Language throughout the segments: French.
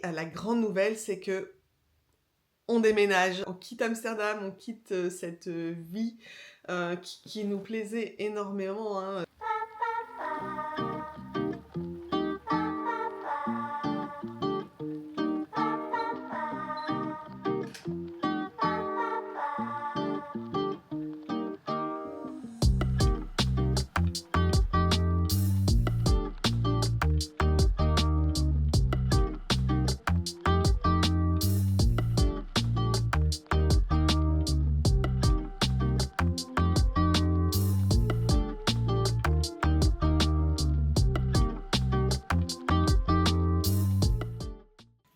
la grande nouvelle, c'est que on déménage, on quitte Amsterdam, on quitte cette vie qui nous plaisait énormément, hein.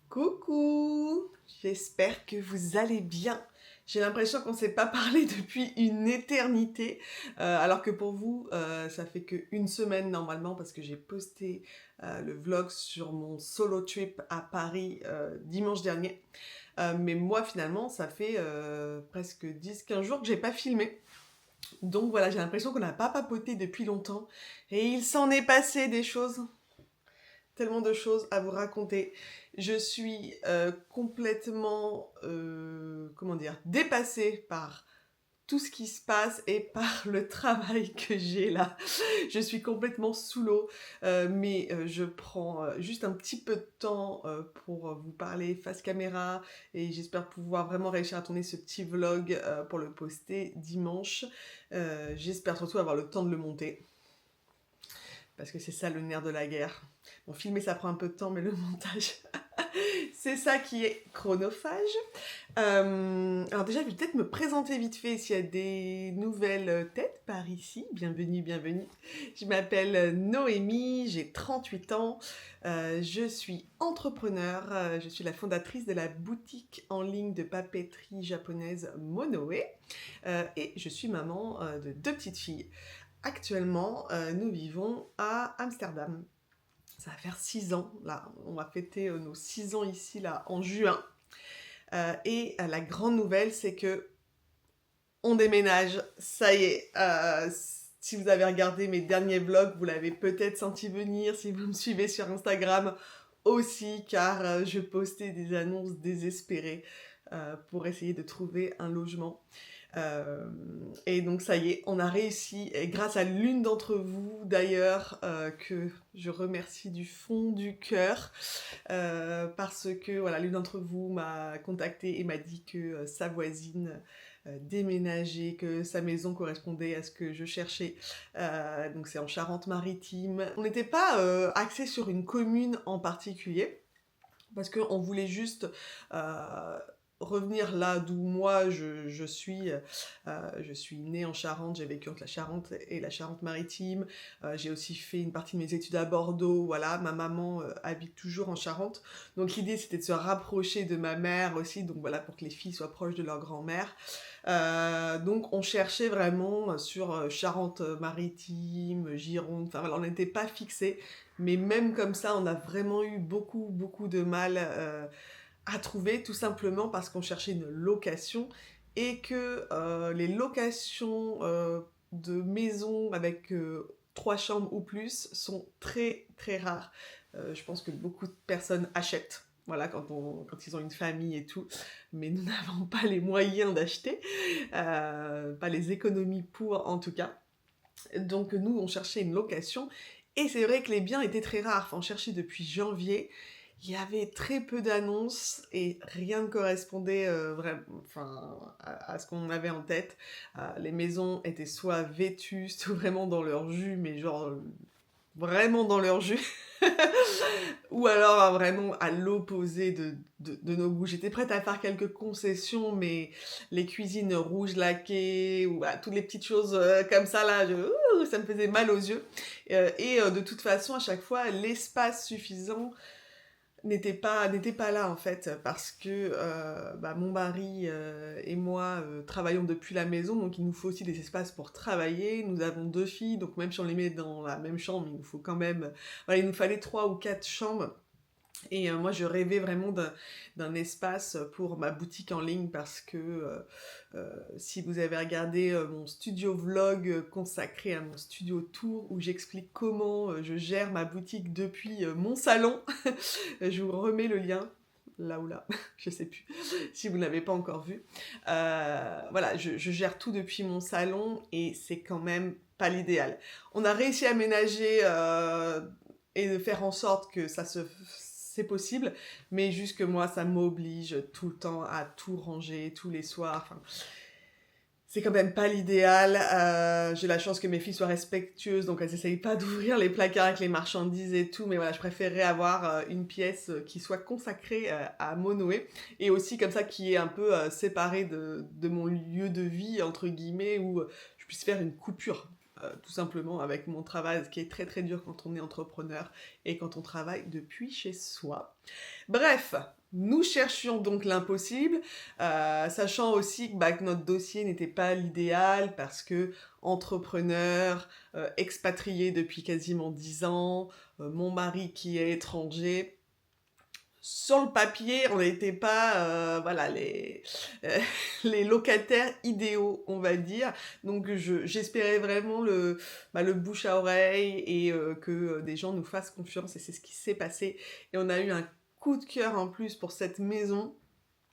Coucou! J'espère que vous allez bien. J'ai l'impression qu'on ne s'est pas parlé depuis une éternité, alors que pour vous, ça fait qu'une semaine normalement parce que j'ai posté le vlog sur mon solo trip à Paris dimanche dernier. Mais moi finalement, ça fait presque 10-15 jours que j'ai pas filmé. Donc voilà, j'ai l'impression qu'on n'a pas papoté depuis longtemps. Et il s'en est passé des choses. Tellement de choses à vous raconter. Je suis complètement, dépassée par tout ce qui se passe et par le travail que j'ai là. Je suis complètement sous l'eau, mais je prends juste un petit peu de temps pour vous parler face caméra et j'espère pouvoir vraiment réussir à tourner ce petit vlog pour le poster dimanche. J'espère surtout avoir le temps de le monter. Parce que c'est ça le nerf de la guerre. Bon, filmer ça prend un peu de temps, mais le montage, c'est ça qui est chronophage. Alors déjà, je vais peut-être me présenter vite fait s'il y a des nouvelles têtes par ici. Bienvenue, bienvenue. Je m'appelle Noémie, j'ai 38 ans. Je suis entrepreneur. Je suis la fondatrice de la boutique en ligne de papeterie japonaise Monoe. Et je suis maman de 2 petites filles. Actuellement, nous vivons à Amsterdam. Ça va faire 6 ans, là. On va fêter nos 6 ans ici, là, en juin. Et la grande nouvelle, c'est que on déménage. Ça y est. Si vous avez regardé mes derniers vlogs, vous l'avez peut-être senti venir. Si vous me suivez sur Instagram aussi, car je postais des annonces désespérées pour essayer de trouver un logement. Et donc ça y est, on a réussi, et grâce à l'une d'entre vous d'ailleurs, que je remercie du fond du cœur, parce que voilà, l'une d'entre vous m'a contactée et m'a dit que sa voisine déménageait, que sa maison correspondait à ce que je cherchais. Donc c'est en Charente-Maritime. On n'était pas axé sur une commune en particulier, parce qu'on voulait juste revenir là d'où moi je suis. Je suis née en Charente, j'ai vécu entre la Charente et la Charente-Maritime. J'ai aussi fait une partie de mes études à Bordeaux. Voilà, ma maman habite toujours en Charente. Donc l'idée c'était de se rapprocher de ma mère aussi, donc voilà, pour que les filles soient proches de leur grand-mère. Donc on cherchait vraiment sur Charente-Maritime, Gironde, enfin voilà, on n'était pas fixé. Mais même comme ça, on a vraiment eu beaucoup de mal à trouver, tout simplement parce qu'on cherchait une location et que les locations de maisons avec 3 chambres ou plus sont très rares. Je pense que beaucoup de personnes achètent. Voilà, quand ils ont une famille et tout, mais nous n'avons pas les moyens d'acheter, pas les économies pour en tout cas. Donc nous, on cherchait une location, et c'est vrai que les biens étaient très rares. Enfin, on cherchait depuis janvier, il y avait très peu d'annonces, et rien ne correspondait à ce qu'on avait en tête. Les maisons étaient soit vétustes, ou vraiment dans leur jus, mais genre vraiment dans leur jus, ou alors vraiment à l'opposé de nos goûts. J'étais prête à faire quelques concessions, mais les cuisines rouges laquées, ou toutes les petites choses comme ça, là, ça me faisait mal aux yeux. De toute façon, à chaque fois, l'espace suffisant n'était pas là en fait, parce que mon mari et moi travaillons depuis la maison, donc il nous faut aussi des espaces pour travailler. Nous avons 2 filles, donc même si on les met dans la même chambre, il nous faut quand même, voilà, il nous fallait 3 ou 4 chambres. Et moi, je rêvais vraiment d'un espace pour ma boutique en ligne parce que si vous avez regardé mon studio vlog consacré à mon studio tour où j'explique comment je gère ma boutique depuis mon salon, je vous remets le lien. Là ou là, je sais plus, si vous ne l'avez pas encore vu. Voilà, je gère tout depuis mon salon et c'est quand même pas l'idéal. On a réussi à aménager et de faire en sorte que c'est possible, mais juste que moi, ça m'oblige tout le temps à tout ranger tous les soirs. Enfin, c'est quand même pas l'idéal. J'ai la chance que mes filles soient respectueuses, donc elles n'essayent pas d'ouvrir les placards avec les marchandises et tout, mais voilà, je préférerais avoir une pièce qui soit consacrée à Monoé, et aussi comme ça qui est un peu séparée de mon lieu de vie, entre guillemets, où je puisse faire une coupure. Tout simplement avec mon travail, ce qui est très très dur quand on est entrepreneur et quand on travaille depuis chez soi. Bref, nous cherchions donc l'impossible, sachant aussi que notre dossier n'était pas l'idéal parce que entrepreneur, expatrié depuis quasiment 10 ans, mon mari qui est étranger. Sur le papier, on n'était pas voilà, euh, les locataires idéaux, on va dire. Donc j'espérais vraiment le bouche à oreille et que des gens nous fassent confiance. Et c'est ce qui s'est passé. Et on a eu un coup de cœur en plus pour cette maison.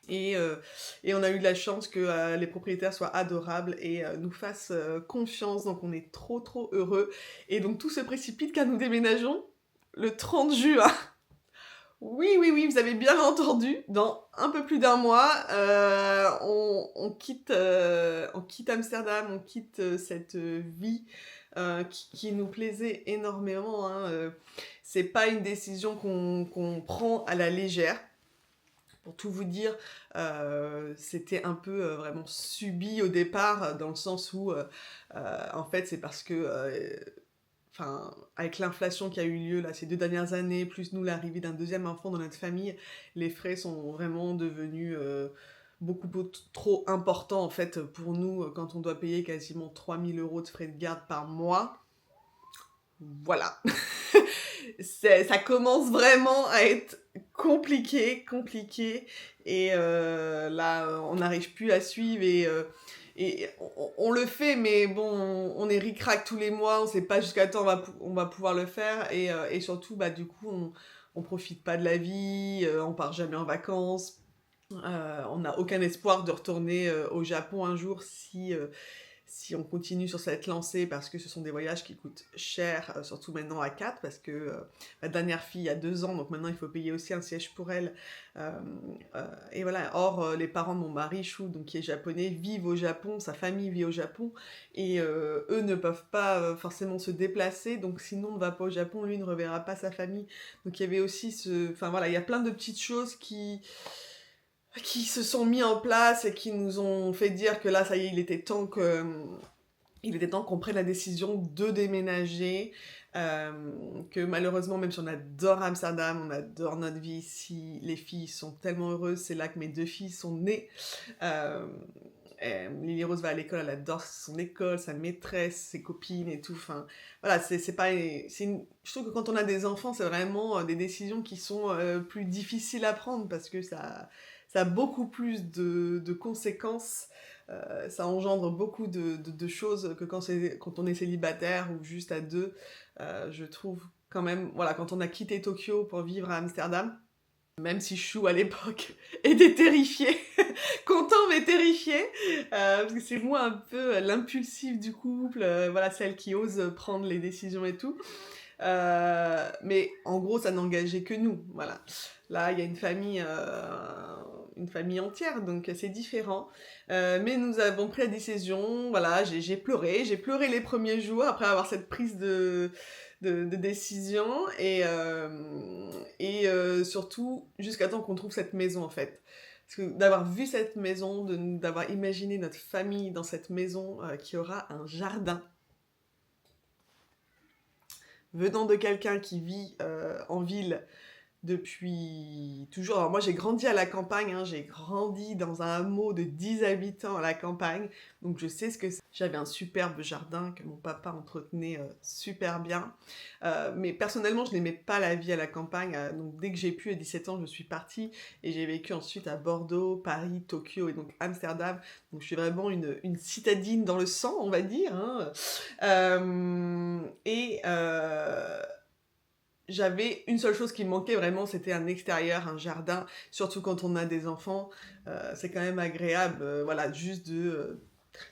Et on a eu de la chance que les propriétaires soient adorables et nous fassent confiance. Donc on est trop trop heureux. Et donc tout se précipite car nous déménageons le 30 juin. Oui, oui, oui, vous avez bien entendu. Dans un peu plus d'un mois, on quitte Amsterdam, on quitte cette vie qui nous plaisait énormément. Hein. C'est pas une décision qu'on prend à la légère. Pour tout vous dire, c'était un peu vraiment subi au départ, dans le sens où, en fait, c'est parce que enfin, avec l'inflation qui a eu lieu là, ces 2 dernières années, plus nous l'arrivée d'un deuxième enfant dans notre famille, les frais sont vraiment devenus beaucoup trop importants en fait pour nous quand on doit payer quasiment 3 000 € de frais de garde par mois. Voilà. Ça commence vraiment à être compliqué. Et là, on n'arrive plus à suivre et on le fait, mais bon, on est ric-rac tous les mois, on sait pas jusqu'à quand on va pouvoir le faire. Et surtout, du coup, on profite pas de la vie, on part jamais en vacances. On n'a aucun espoir de retourner au Japon un jour si on continue sur cette lancée, parce que ce sont des voyages qui coûtent cher, surtout maintenant à 4, parce que ma dernière fille a 2 ans, donc maintenant il faut payer aussi un siège pour elle. Et voilà, or les parents de mon mari, Chou, donc qui est japonais, vivent au Japon, sa famille vit au Japon, et eux ne peuvent pas forcément se déplacer, donc sinon on ne va pas au Japon, lui ne reverra pas sa famille. Donc il y avait aussi Enfin voilà, il y a plein de petites choses qui se sont mis en place et qui nous ont fait dire que là, ça y est, il était temps qu'on prenne la décision de déménager, que malheureusement, même si on adore Amsterdam, on adore notre vie ici, les filles sont tellement heureuses, c'est là que mes 2 filles sont nées. Lily Rose va à l'école, elle adore son école, sa maîtresse, ses copines et tout. Enfin, voilà, c'est pas. Je trouve que quand on a des enfants, c'est vraiment des décisions qui sont plus difficiles à prendre parce que ça a beaucoup plus de conséquences. Ça engendre beaucoup de choses que quand on est célibataire ou juste à deux. Je trouve quand même, voilà, quand on a quitté Tokyo pour vivre à Amsterdam, même si Chou à l'époque était terrifié, content mais terrifié, parce que c'est moi un peu l'impulsive du couple, voilà, celle qui ose prendre les décisions et tout. Mais en gros, ça n'engageait que nous, voilà. Là, il y a une famille entière, donc c'est différent. Mais nous avons pris la décision, voilà, j'ai pleuré les premiers jours après avoir cette prise de décision et surtout jusqu'à temps qu'on trouve cette maison en fait. Parce que d'avoir vu cette maison, d'avoir imaginé notre famille dans cette maison qui aura un jardin, venant de quelqu'un qui vit en ville, depuis toujours. Alors moi, j'ai grandi à la campagne, hein, j'ai grandi dans un hameau de 10 habitants à la campagne, donc je sais ce que c'est. J'avais un superbe jardin que mon papa entretenait super bien. Mais personnellement, je n'aimais pas la vie à la campagne, donc dès que j'ai pu, à 17 ans, je suis partie et j'ai vécu ensuite à Bordeaux, Paris, Tokyo et donc Amsterdam. Donc je suis vraiment une citadine dans le sang, on va dire, hein. J'avais une seule chose qui me manquait vraiment, c'était un extérieur, un jardin, surtout quand on a des enfants. C'est quand même agréable, voilà, juste de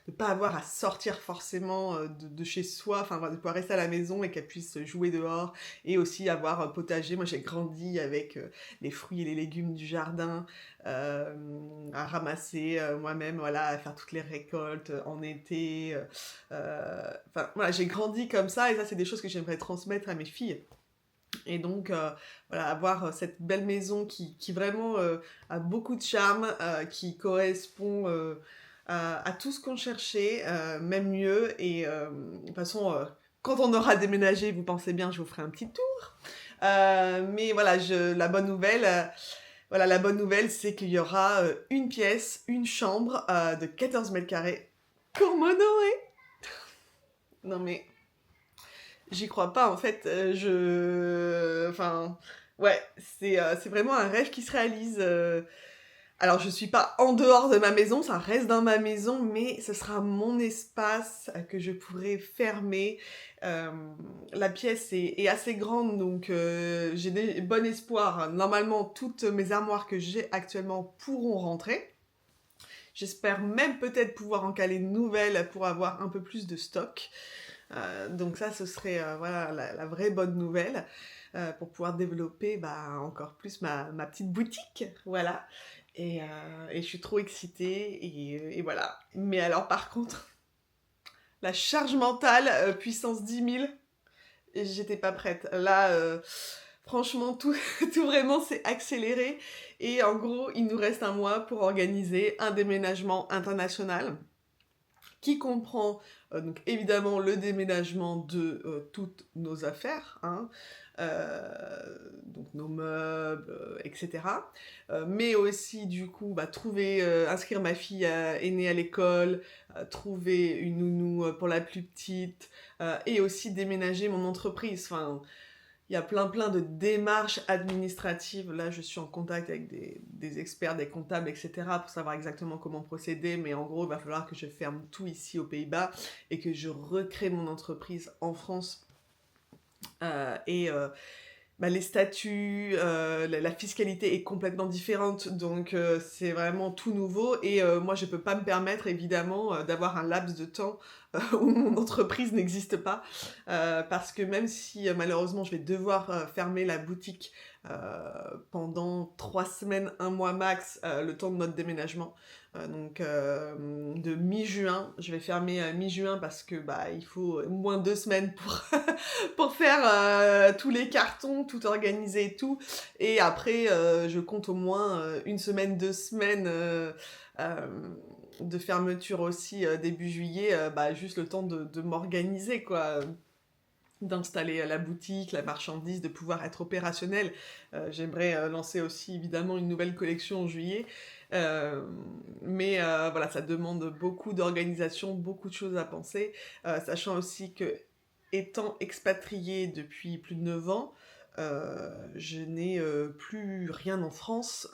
ne pas avoir à sortir forcément de chez soi, enfin de pouvoir rester à la maison et qu'elle puisse jouer dehors et aussi avoir un potager. Moi j'ai grandi avec les fruits et les légumes du jardin, à ramasser moi-même, voilà, à faire toutes les récoltes en été. Enfin voilà, j'ai grandi comme ça et ça c'est des choses que j'aimerais transmettre à mes filles. Et donc, voilà, avoir cette belle maison qui vraiment a beaucoup de charme, qui correspond à tout ce qu'on cherchait, même mieux. Et de toute façon, quand on aura déménagé, vous pensez bien, je vous ferai un petit tour. Mais voilà, voilà, la bonne nouvelle, c'est qu'il y aura une pièce, une chambre de 14 mètres carrés pour Monoé. Non mais j'y crois pas, en fait, Enfin, ouais, c'est vraiment un rêve qui se réalise. Alors, je suis pas en dehors de ma maison, ça reste dans ma maison, mais ce sera mon espace que je pourrai fermer. Euh, la pièce est assez grande, donc j'ai bon espoir. Normalement, toutes mes armoires que j'ai actuellement pourront rentrer. J'espère même peut-être pouvoir en caler de nouvelles pour avoir un peu plus de stock. Donc ça, ce serait voilà, la vraie bonne nouvelle pour pouvoir développer encore plus ma petite boutique. Voilà. Et je suis trop excitée. Et voilà. Mais alors, par contre, la charge mentale, puissance 10 000, j'étais pas prête. Là, franchement, tout, tout vraiment s'est accéléré. Et en gros, il nous reste un mois pour organiser un déménagement international qui comprend donc évidemment le déménagement de toutes nos affaires, hein, donc nos meubles, etc. Mais aussi du coup trouver, inscrire ma fille aînée à l'école, trouver une nounou pour la plus petite, et aussi déménager mon entreprise. Enfin, il y a plein de démarches administratives. Là, je suis en contact avec des experts, des comptables, etc. pour savoir exactement comment procéder. Mais en gros, il va falloir que je ferme tout ici aux Pays-Bas et que je recrée mon entreprise en France. Les statuts, la fiscalité est complètement différente, donc c'est vraiment tout nouveau. Et moi, je peux pas me permettre, évidemment, d'avoir un laps de temps où mon entreprise n'existe pas, parce que même si malheureusement je vais devoir fermer la boutique pendant 3 semaines, un mois max, le temps de notre déménagement, donc de mi-juin, je vais fermer mi-juin parce que il faut au moins 2 semaines pour faire tous les cartons, tout organiser et tout. Et après, je compte au moins 1 semaine, 2 semaines de fermeture aussi début juillet, juste le temps de m'organiser, quoi. D'installer la boutique, la marchandise, de pouvoir être opérationnel. J'aimerais lancer aussi évidemment une nouvelle collection en juillet. Mais voilà, ça demande beaucoup d'organisation, beaucoup de choses à penser, sachant aussi que étant expatriée depuis plus de 9 ans, je n'ai plus rien en France.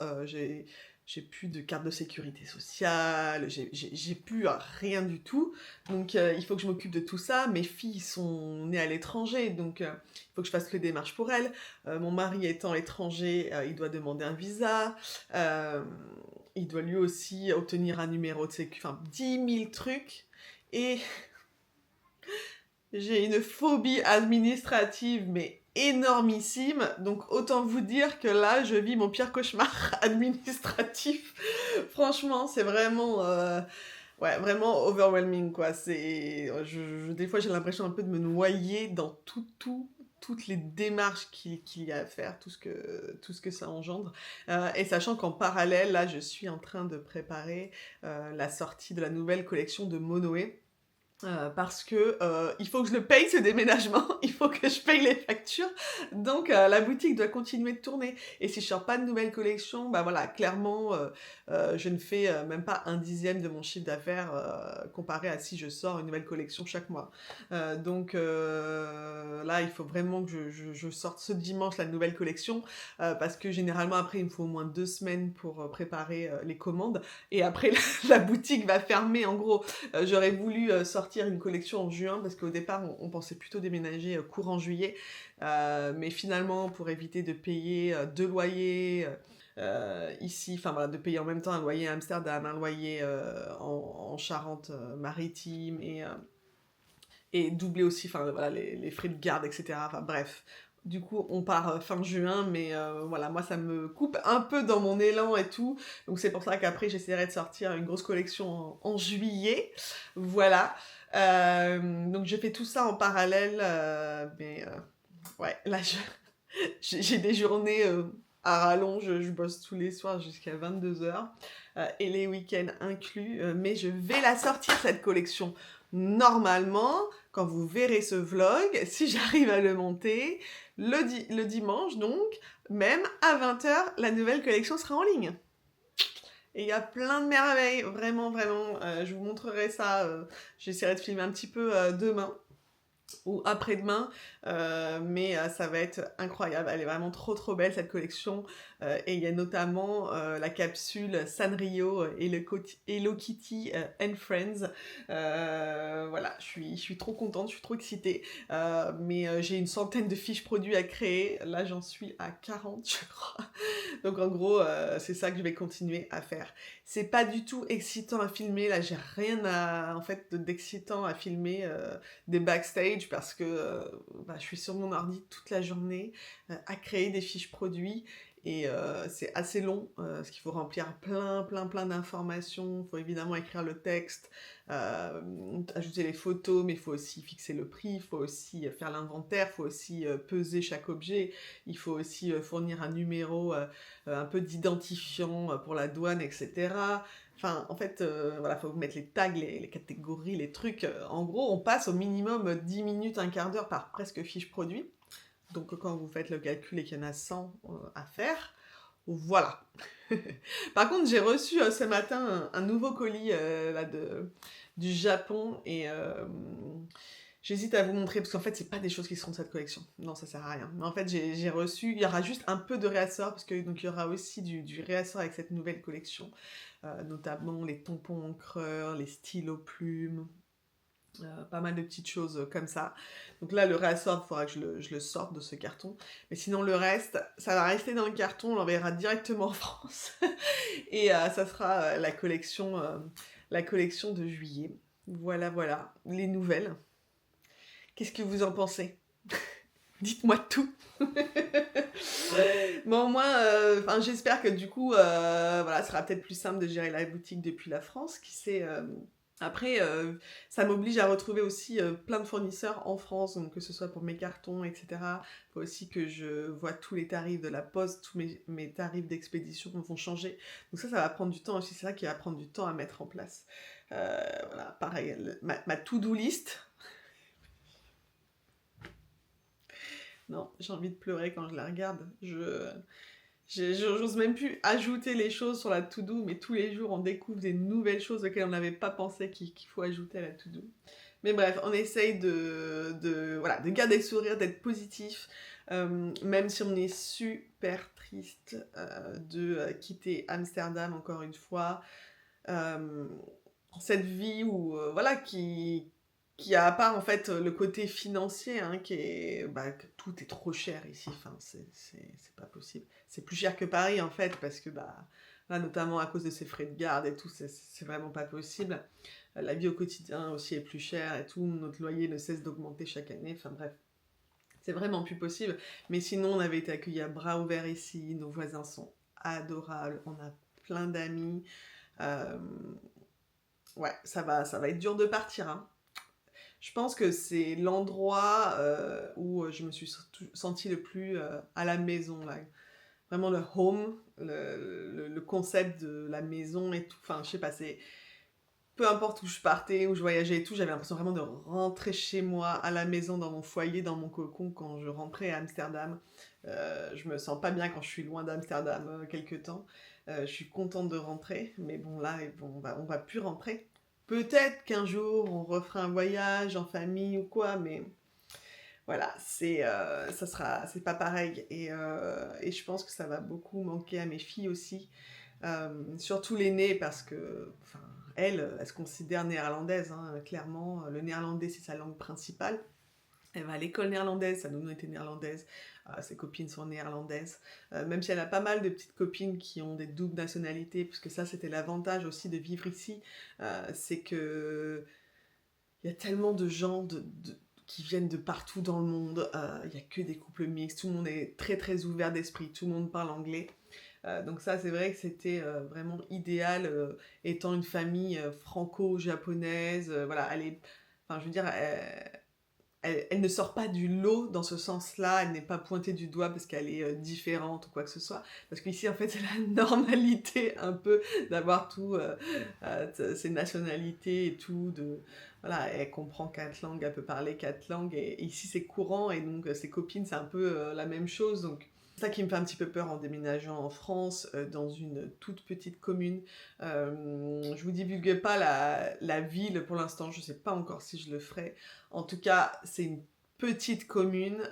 J'ai plus de carte de sécurité sociale, j'ai plus rien du tout. Donc il faut que je m'occupe de tout ça. Mes filles sont nées à l'étranger, donc il faut que je fasse les démarches pour elles. Mon mari étant étranger, il doit demander un visa. Il doit lui aussi obtenir un numéro de sécu, enfin 10 000 trucs. Et j'ai une phobie administrative, mais énormissime. Donc autant vous dire que là, je vis mon pire cauchemar administratif. Franchement, c'est vraiment... ouais, vraiment overwhelming, quoi. Des fois, j'ai l'impression un peu de me noyer dans toutes les démarches qu'il y a à faire, tout ce que ça engendre. Et sachant qu'en parallèle, là, je suis en train de préparer la sortie de la nouvelle collection de Monoé. Parce que il faut que je le paye ce déménagement, il faut que je paye les factures, donc la boutique doit continuer de tourner. Et si je sors pas de nouvelles collections, bah voilà, clairement, je ne fais même pas un dixième de mon chiffre d'affaires comparé à si je sors une nouvelle collection chaque mois. Donc là, il faut vraiment que je sorte ce dimanche la nouvelle collection, parce que généralement après, il me faut au moins 2 semaines pour préparer les commandes. Et après, la boutique va fermer. En gros, j'aurais voulu sortir une collection en juin parce qu'au départ on pensait plutôt déménager courant juillet, mais finalement pour éviter de payer 2 loyers ici, enfin voilà, de payer en même temps un loyer à Amsterdam, un loyer en Charente-Maritime et doubler aussi, enfin voilà, les frais de garde, etc. Enfin bref. Du coup, on part fin juin, mais voilà, moi ça me coupe un peu dans mon élan et tout. Donc c'est pour ça qu'après j'essaierai de sortir une grosse collection en juillet. Voilà. Donc je fais tout ça en parallèle, mais ouais, là j'ai des journées à rallonge, je bosse tous les soirs jusqu'à 22 h et les week-ends inclus, mais je vais la sortir cette collection. Normalement, quand vous verrez ce vlog, si j'arrive à le monter, le dimanche donc, même à 20 h, la nouvelle collection sera en ligne. Et il y a plein de merveilles, vraiment, vraiment. Je vous montrerai ça. J'essaierai de filmer un petit peu demain ou après-demain, mais ça va être incroyable. Elle est vraiment trop trop belle cette collection, et il y a notamment la capsule Sanrio et Hello Kitty and Friends. Voilà, je suis trop contente, je suis trop excitée, mais j'ai une centaine de fiches produits à créer. Là j'en suis à 40 je crois. Donc en gros, c'est ça que je vais continuer à faire. C'est pas du tout excitant à filmer, là j'ai rien en fait d'excitant à filmer des backstage parce que je suis sur mon ordi toute la journée à créer des fiches produits et c'est assez long parce qu'il faut remplir plein d'informations, il faut évidemment écrire le texte, ajouter les photos, mais il faut aussi fixer le prix, il faut aussi faire l'inventaire, il faut aussi peser chaque objet, il faut aussi fournir un numéro un peu d'identifiant pour la douane, etc. Enfin, en fait, voilà, faut mettre les tags, les catégories, les trucs. En gros, on passe au minimum 10 minutes, un quart d'heure par presque fiche produit. Donc, quand vous faites le calcul et qu'il y en a 100 à faire, voilà. Par contre, j'ai reçu ce matin un nouveau colis là, du Japon et j'hésite à vous montrer parce qu'en fait, c'est pas des choses qui seront de cette collection. Non, ça sert à rien. Mais en fait, j'ai reçu, il y aura juste un peu de réassort parce que donc il y aura aussi du réassort avec cette nouvelle collection, notamment les tampons encreurs, les stylos plumes. Pas mal de petites choses comme ça. Donc là, le réassort, il faudra que je le sorte de ce carton. Mais sinon, le reste, ça va rester dans le carton. On l'enverra directement en France. Et ça sera la collection de juillet. Voilà, voilà. Les nouvelles. Qu'est-ce que vous en pensez? Dites-moi tout. Bon, moi, j'espère que du coup, voilà, ce sera peut-être plus simple de gérer la boutique depuis la France. Qui sait, après, ça m'oblige à retrouver aussi plein de fournisseurs en France, donc que ce soit pour mes cartons, etc. Il faut aussi que je vois tous les tarifs de la poste, tous mes tarifs d'expédition vont changer. Donc ça va prendre du temps aussi, c'est ça qui va prendre du temps à mettre en place. Voilà, pareil, ma to-do list. Non, j'ai envie de pleurer quand je la regarde. J'ose même plus ajouter les choses sur la to-do, mais tous les jours on découvre des nouvelles choses auxquelles on n'avait pas pensé qu'il faut ajouter à la to-do. Mais bref, on essaye voilà, de garder le sourire, d'être positif, même si on est super triste de quitter Amsterdam encore une fois. Cette vie où, voilà, qui a à part en fait le côté financier, hein, que tout est trop cher ici, enfin c'est pas possible. C'est plus cher que Paris en fait, parce que là notamment à cause de ces frais de garde et tout, c'est vraiment pas possible. La vie au quotidien aussi est plus chère et tout, notre loyer ne cesse d'augmenter chaque année, enfin bref. C'est vraiment plus possible, mais sinon on avait été accueillis à bras ouverts ici, nos voisins sont adorables, on a plein d'amis. Euh, ouais, ça va être dur de partir, hein. Je pense que c'est l'endroit où je me suis sentie le plus à la maison, là. Vraiment le home, le concept de la maison et tout. Enfin, je sais pas, peu importe où je partais, où je voyageais et tout, j'avais l'impression vraiment de rentrer chez moi, à la maison, dans mon foyer, dans mon cocon, quand je rentrais à Amsterdam. Je me sens pas bien quand je suis loin d'Amsterdam quelque temps. Je suis contente de rentrer, mais bon là, bon, on va plus rentrer. Peut-être qu'un jour on refera un voyage en famille ou quoi, mais voilà, c'est pas pareil. Et je pense que ça va beaucoup manquer à mes filles aussi. Surtout l'aînée parce que, enfin, elle se considère néerlandaise, hein, clairement. Le néerlandais, c'est sa langue principale. Elle va à l'école néerlandaise, sa nounou était néerlandaise, ses copines sont néerlandaises. Même si elle a pas mal de petites copines qui ont des doubles nationalités, puisque ça, c'était l'avantage aussi de vivre ici, c'est que il y a tellement de gens qui viennent de partout dans le monde. Il n'y a que des couples mixtes. Tout le monde est très très ouvert d'esprit. Tout le monde parle anglais. Donc ça, c'est vrai que c'était vraiment idéal, étant une famille franco-japonaise. Voilà, enfin, je veux dire, elle ne sort pas du lot dans ce sens-là, elle n'est pas pointée du doigt parce qu'elle est différente ou quoi que ce soit. Parce qu'ici, en fait, c'est la normalité un peu d'avoir ces nationalités et tout. Voilà, elle comprend 4 langues, elle peut parler 4 langues. Et ici, c'est courant et donc ses copines, c'est un peu la même chose. Donc, c'est ça qui me fait un petit peu peur en déménageant en France, dans une toute petite commune. Je vous divulgue pas la ville pour l'instant, je sais pas encore si je le ferai. En tout cas, c'est une petite commune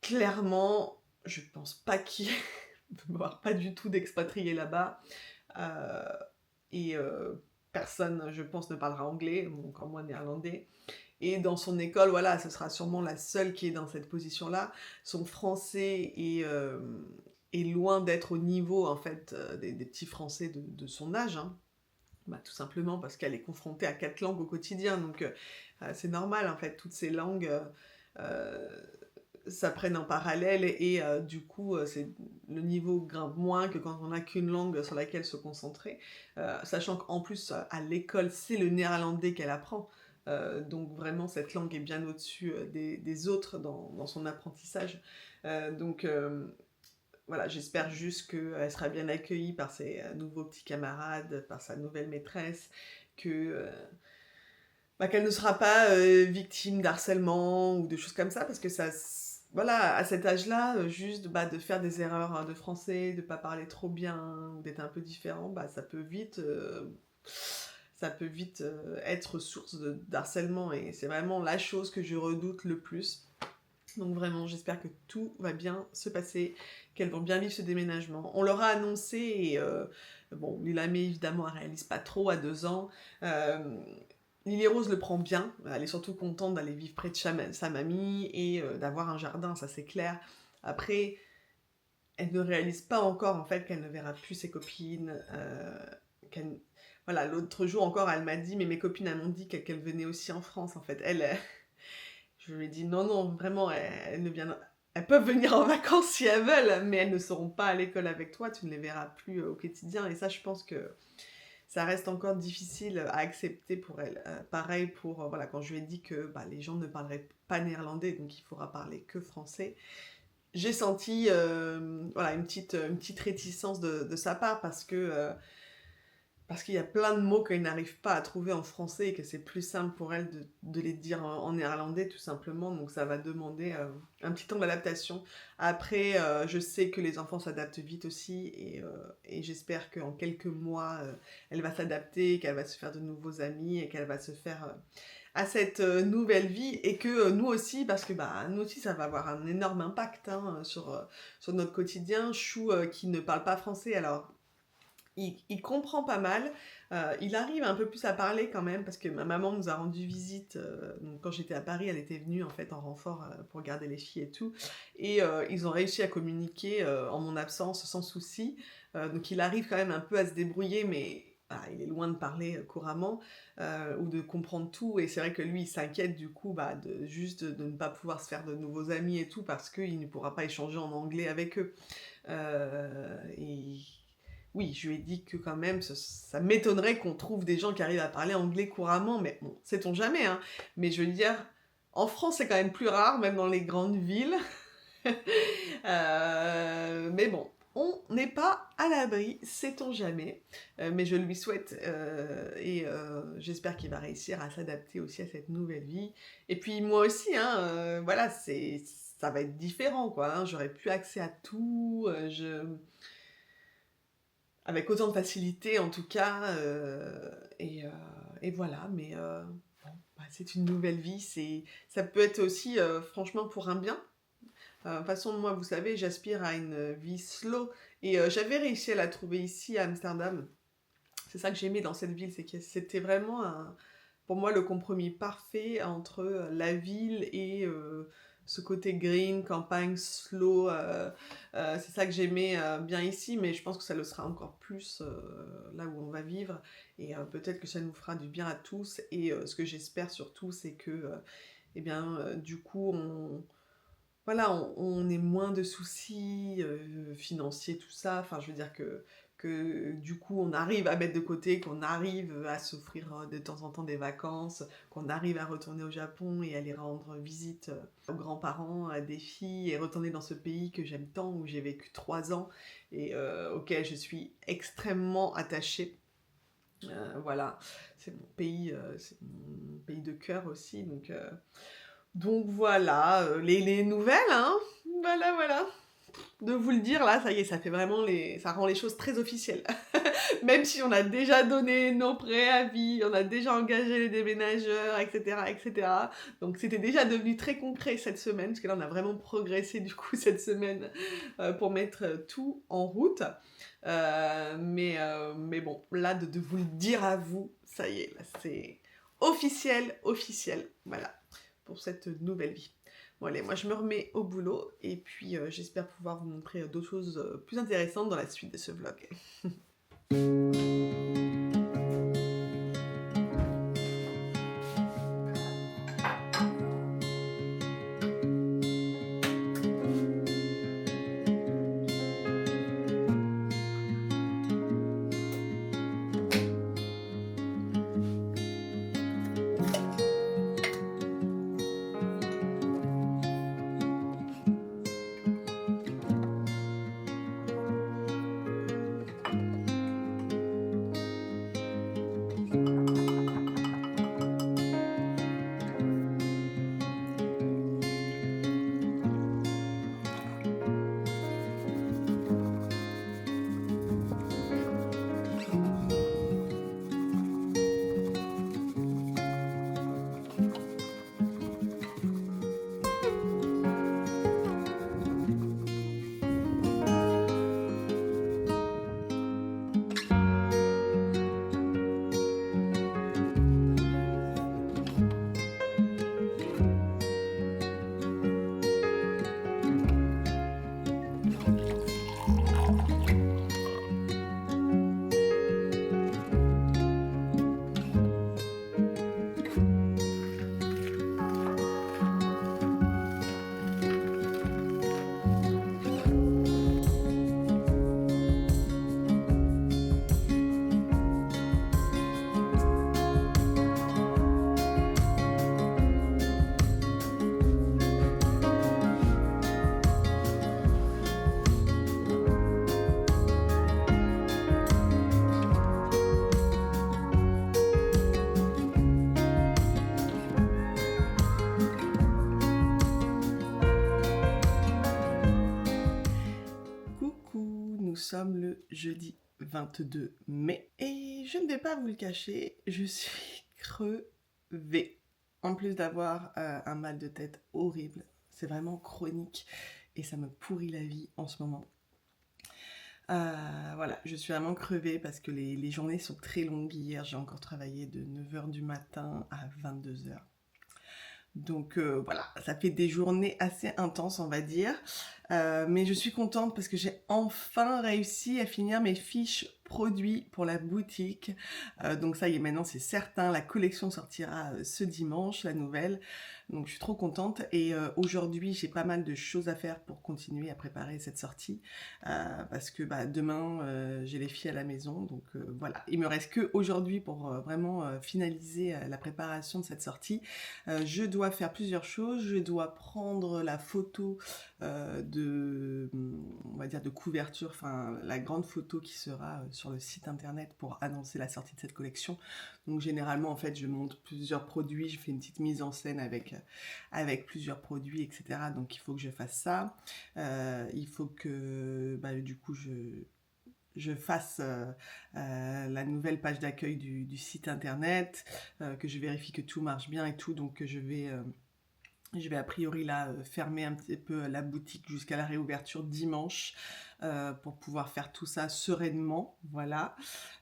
clairement, je pense pas qu'il ne va y avoir pas du tout d'expatriés là-bas. Euh, et personne, je pense, ne parlera anglais, encore moins néerlandais. Et dans son école, voilà, ce sera sûrement la seule qui est dans cette position-là. Son français est loin d'être au niveau, en fait, des petits français de son âge, hein. Bah, tout simplement parce qu'elle est confrontée à 4 langues au quotidien, donc c'est normal en fait, toutes ces langues euh, s'apprennent en parallèle du coup le niveau grimpe moins que quand on n'a qu'une langue sur laquelle se concentrer, sachant qu'en plus à l'école c'est le néerlandais qu'elle apprend, donc vraiment cette langue est bien au-dessus des autres dans son apprentissage. Donc voilà, j'espère juste qu'elle sera bien accueillie par ses nouveaux petits camarades, par sa nouvelle maîtresse, que, qu'elle ne sera pas victime d'harcèlement ou de choses comme ça, parce que voilà, à cet âge-là, juste de faire des erreurs de français, de ne pas parler trop bien, ou d'être un peu différent, ça peut vite être source d'harcèlement, et c'est vraiment la chose que je redoute le plus. Donc vraiment, j'espère que tout va bien se passer, qu'elles vont bien vivre ce déménagement. On leur a annoncé, et bon, Lilamé évidemment, elle réalise pas trop à 2 ans. Lily Rose le prend bien, elle est surtout contente d'aller vivre près de sa mamie et d'avoir un jardin, ça c'est clair. Après, elle ne réalise pas encore en fait qu'elle ne verra plus ses copines. Voilà, l'autre jour encore, elle m'a dit, mais mes copines elles m'ont dit qu'elles venaient aussi en France en fait. Je lui ai dit non, non, vraiment, elles peuvent venir en vacances si elles veulent, mais elles ne seront pas à l'école avec toi, tu ne les verras plus au quotidien. Et ça, je pense que ça reste encore difficile à accepter pour elles. Pareil pour, voilà, quand je lui ai dit que les gens ne parleraient pas néerlandais, donc il faudra parler que français. J'ai senti voilà, une petite réticence de sa part parce qu'il y a plein de mots qu'elle n'arrive pas à trouver en français et que c'est plus simple pour elle de les dire en néerlandais tout simplement, donc ça va demander un petit temps d'adaptation. Après, je sais que les enfants s'adaptent vite aussi et j'espère qu'en quelques mois, elle va s'adapter, qu'elle va se faire de nouveaux amis et qu'elle va se faire à cette nouvelle vie et que nous aussi, parce que nous aussi ça va avoir un énorme impact hein, sur notre quotidien. Chou qui ne parle pas français, alors il comprend pas mal, il arrive un peu plus à parler quand même, parce que ma maman nous a rendu visite, donc quand j'étais à Paris, elle était venue en fait en renfort pour garder les filles et tout, et ils ont réussi à communiquer en mon absence sans souci, donc il arrive quand même un peu à se débrouiller, mais il est loin de parler couramment, ou de comprendre tout, et c'est vrai que lui il s'inquiète du coup de ne pas pouvoir se faire de nouveaux amis et tout, parce qu'il ne pourra pas échanger en anglais avec eux. Et oui, je lui ai dit que quand même, ça m'étonnerait qu'on trouve des gens qui arrivent à parler anglais couramment, mais bon, sait-on jamais, hein. Mais je veux dire, en France, c'est quand même plus rare, même dans les grandes villes. Mais bon, on n'est pas à l'abri, sait-on jamais. Mais je lui souhaite et j'espère qu'il va réussir à s'adapter aussi à cette nouvelle vie. Et puis moi aussi, hein, voilà, ça va être différent, quoi. Hein. J'aurai plus accès à tout, avec autant de facilité en tout cas. Et voilà, mais bon, bah, c'est une nouvelle vie. Ça peut être aussi, franchement, pour un bien. De toute façon, moi, vous savez, j'aspire à une vie slow. Et j'avais réussi à la trouver ici, à Amsterdam. C'est ça que j'aimais dans cette ville, c'est que c'était vraiment, pour moi, le compromis parfait entre la ville et ce côté green, campagne, slow. C'est ça que j'aimais bien ici, mais je pense que ça le sera encore plus là où on va vivre. Et peut-être que ça nous fera du bien à tous. Et ce que j'espère surtout, c'est que, eh bien, du coup, voilà, on ait moins de soucis financiers, tout ça. Enfin, je veux dire que du coup, on arrive à mettre de côté, qu'on arrive à s'offrir de temps en temps des vacances, qu'on arrive à retourner au Japon et aller rendre visite aux grands-parents, à des filles, et retourner dans ce pays que j'aime tant, où j'ai vécu 3 ans et auquel je suis extrêmement attachée. Voilà, c'est mon pays de cœur aussi, donc voilà, les nouvelles, hein. Voilà, voilà. De vous le dire, là, ça y est, ça fait vraiment ça rend les choses très officielles. Même si on a déjà donné nos préavis, on a déjà engagé les déménageurs, etc., etc. Donc c'était déjà devenu très concret cette semaine, parce que là, on a vraiment progressé du coup cette semaine pour mettre tout en route. Mais bon, là, de vous le dire à vous, ça y est, là, c'est officiel, officiel. Voilà, pour cette nouvelle vie. Bon allez, moi je me remets au boulot et puis j'espère pouvoir vous montrer d'autres choses plus intéressantes dans la suite de ce vlog. Coucou, nous sommes le jeudi 22 mai et je ne vais pas vous le cacher, je suis crevée. En plus d'avoir un mal de tête horrible, c'est vraiment chronique et ça me pourrit la vie en ce moment. Voilà, je suis vraiment crevée parce que les journées sont très longues. Hier, j'ai encore travaillé de 9h du matin à 22h. Donc voilà, ça fait des journées assez intenses, on va dire. Mais je suis contente parce que j'ai enfin réussi à finir mes fiches produits pour la boutique. Donc ça y est, maintenant c'est certain, la collection sortira ce dimanche, la nouvelle. Donc je suis trop contente et aujourd'hui j'ai pas mal de choses à faire pour continuer à préparer cette sortie parce que demain j'ai les filles à la maison, donc voilà, il me reste que aujourd'hui pour vraiment finaliser la préparation de cette sortie. Je dois faire plusieurs choses, je dois prendre la photo on va dire de couverture, enfin la grande photo qui sera sur le site internet pour annoncer la sortie de cette collection. Donc généralement en fait je monte plusieurs produits, je fais une petite mise en scène avec plusieurs produits, etc. Donc il faut que je fasse ça. Il faut que du coup je fasse la nouvelle page d'accueil du site internet, que je vérifie que tout marche bien et tout. Donc je vais a priori là fermer un petit peu la boutique jusqu'à la réouverture dimanche pour pouvoir faire tout ça sereinement, voilà.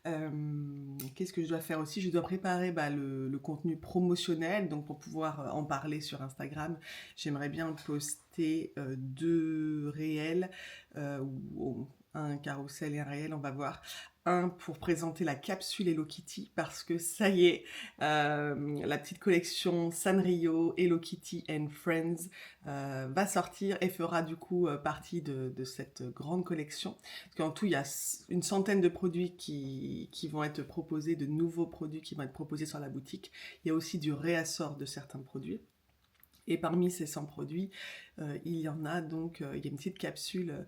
Qu'est-ce que je dois faire aussi? Je dois préparer le contenu promotionnel, donc pour pouvoir en parler sur Instagram, j'aimerais bien poster 2 réels, ou un carrousel et un réel, on va voir. Un pour présenter la capsule Hello Kitty, parce que ça y est, la petite collection Sanrio, Hello Kitty and Friends va sortir et fera du coup partie de cette grande collection. Parce qu'en tout, il y a une centaine de produits qui vont être proposés, de nouveaux produits qui vont être proposés sur la boutique. Il y a aussi du réassort de certains produits. Et parmi ces 100 produits, il y en a donc, il y a une petite capsule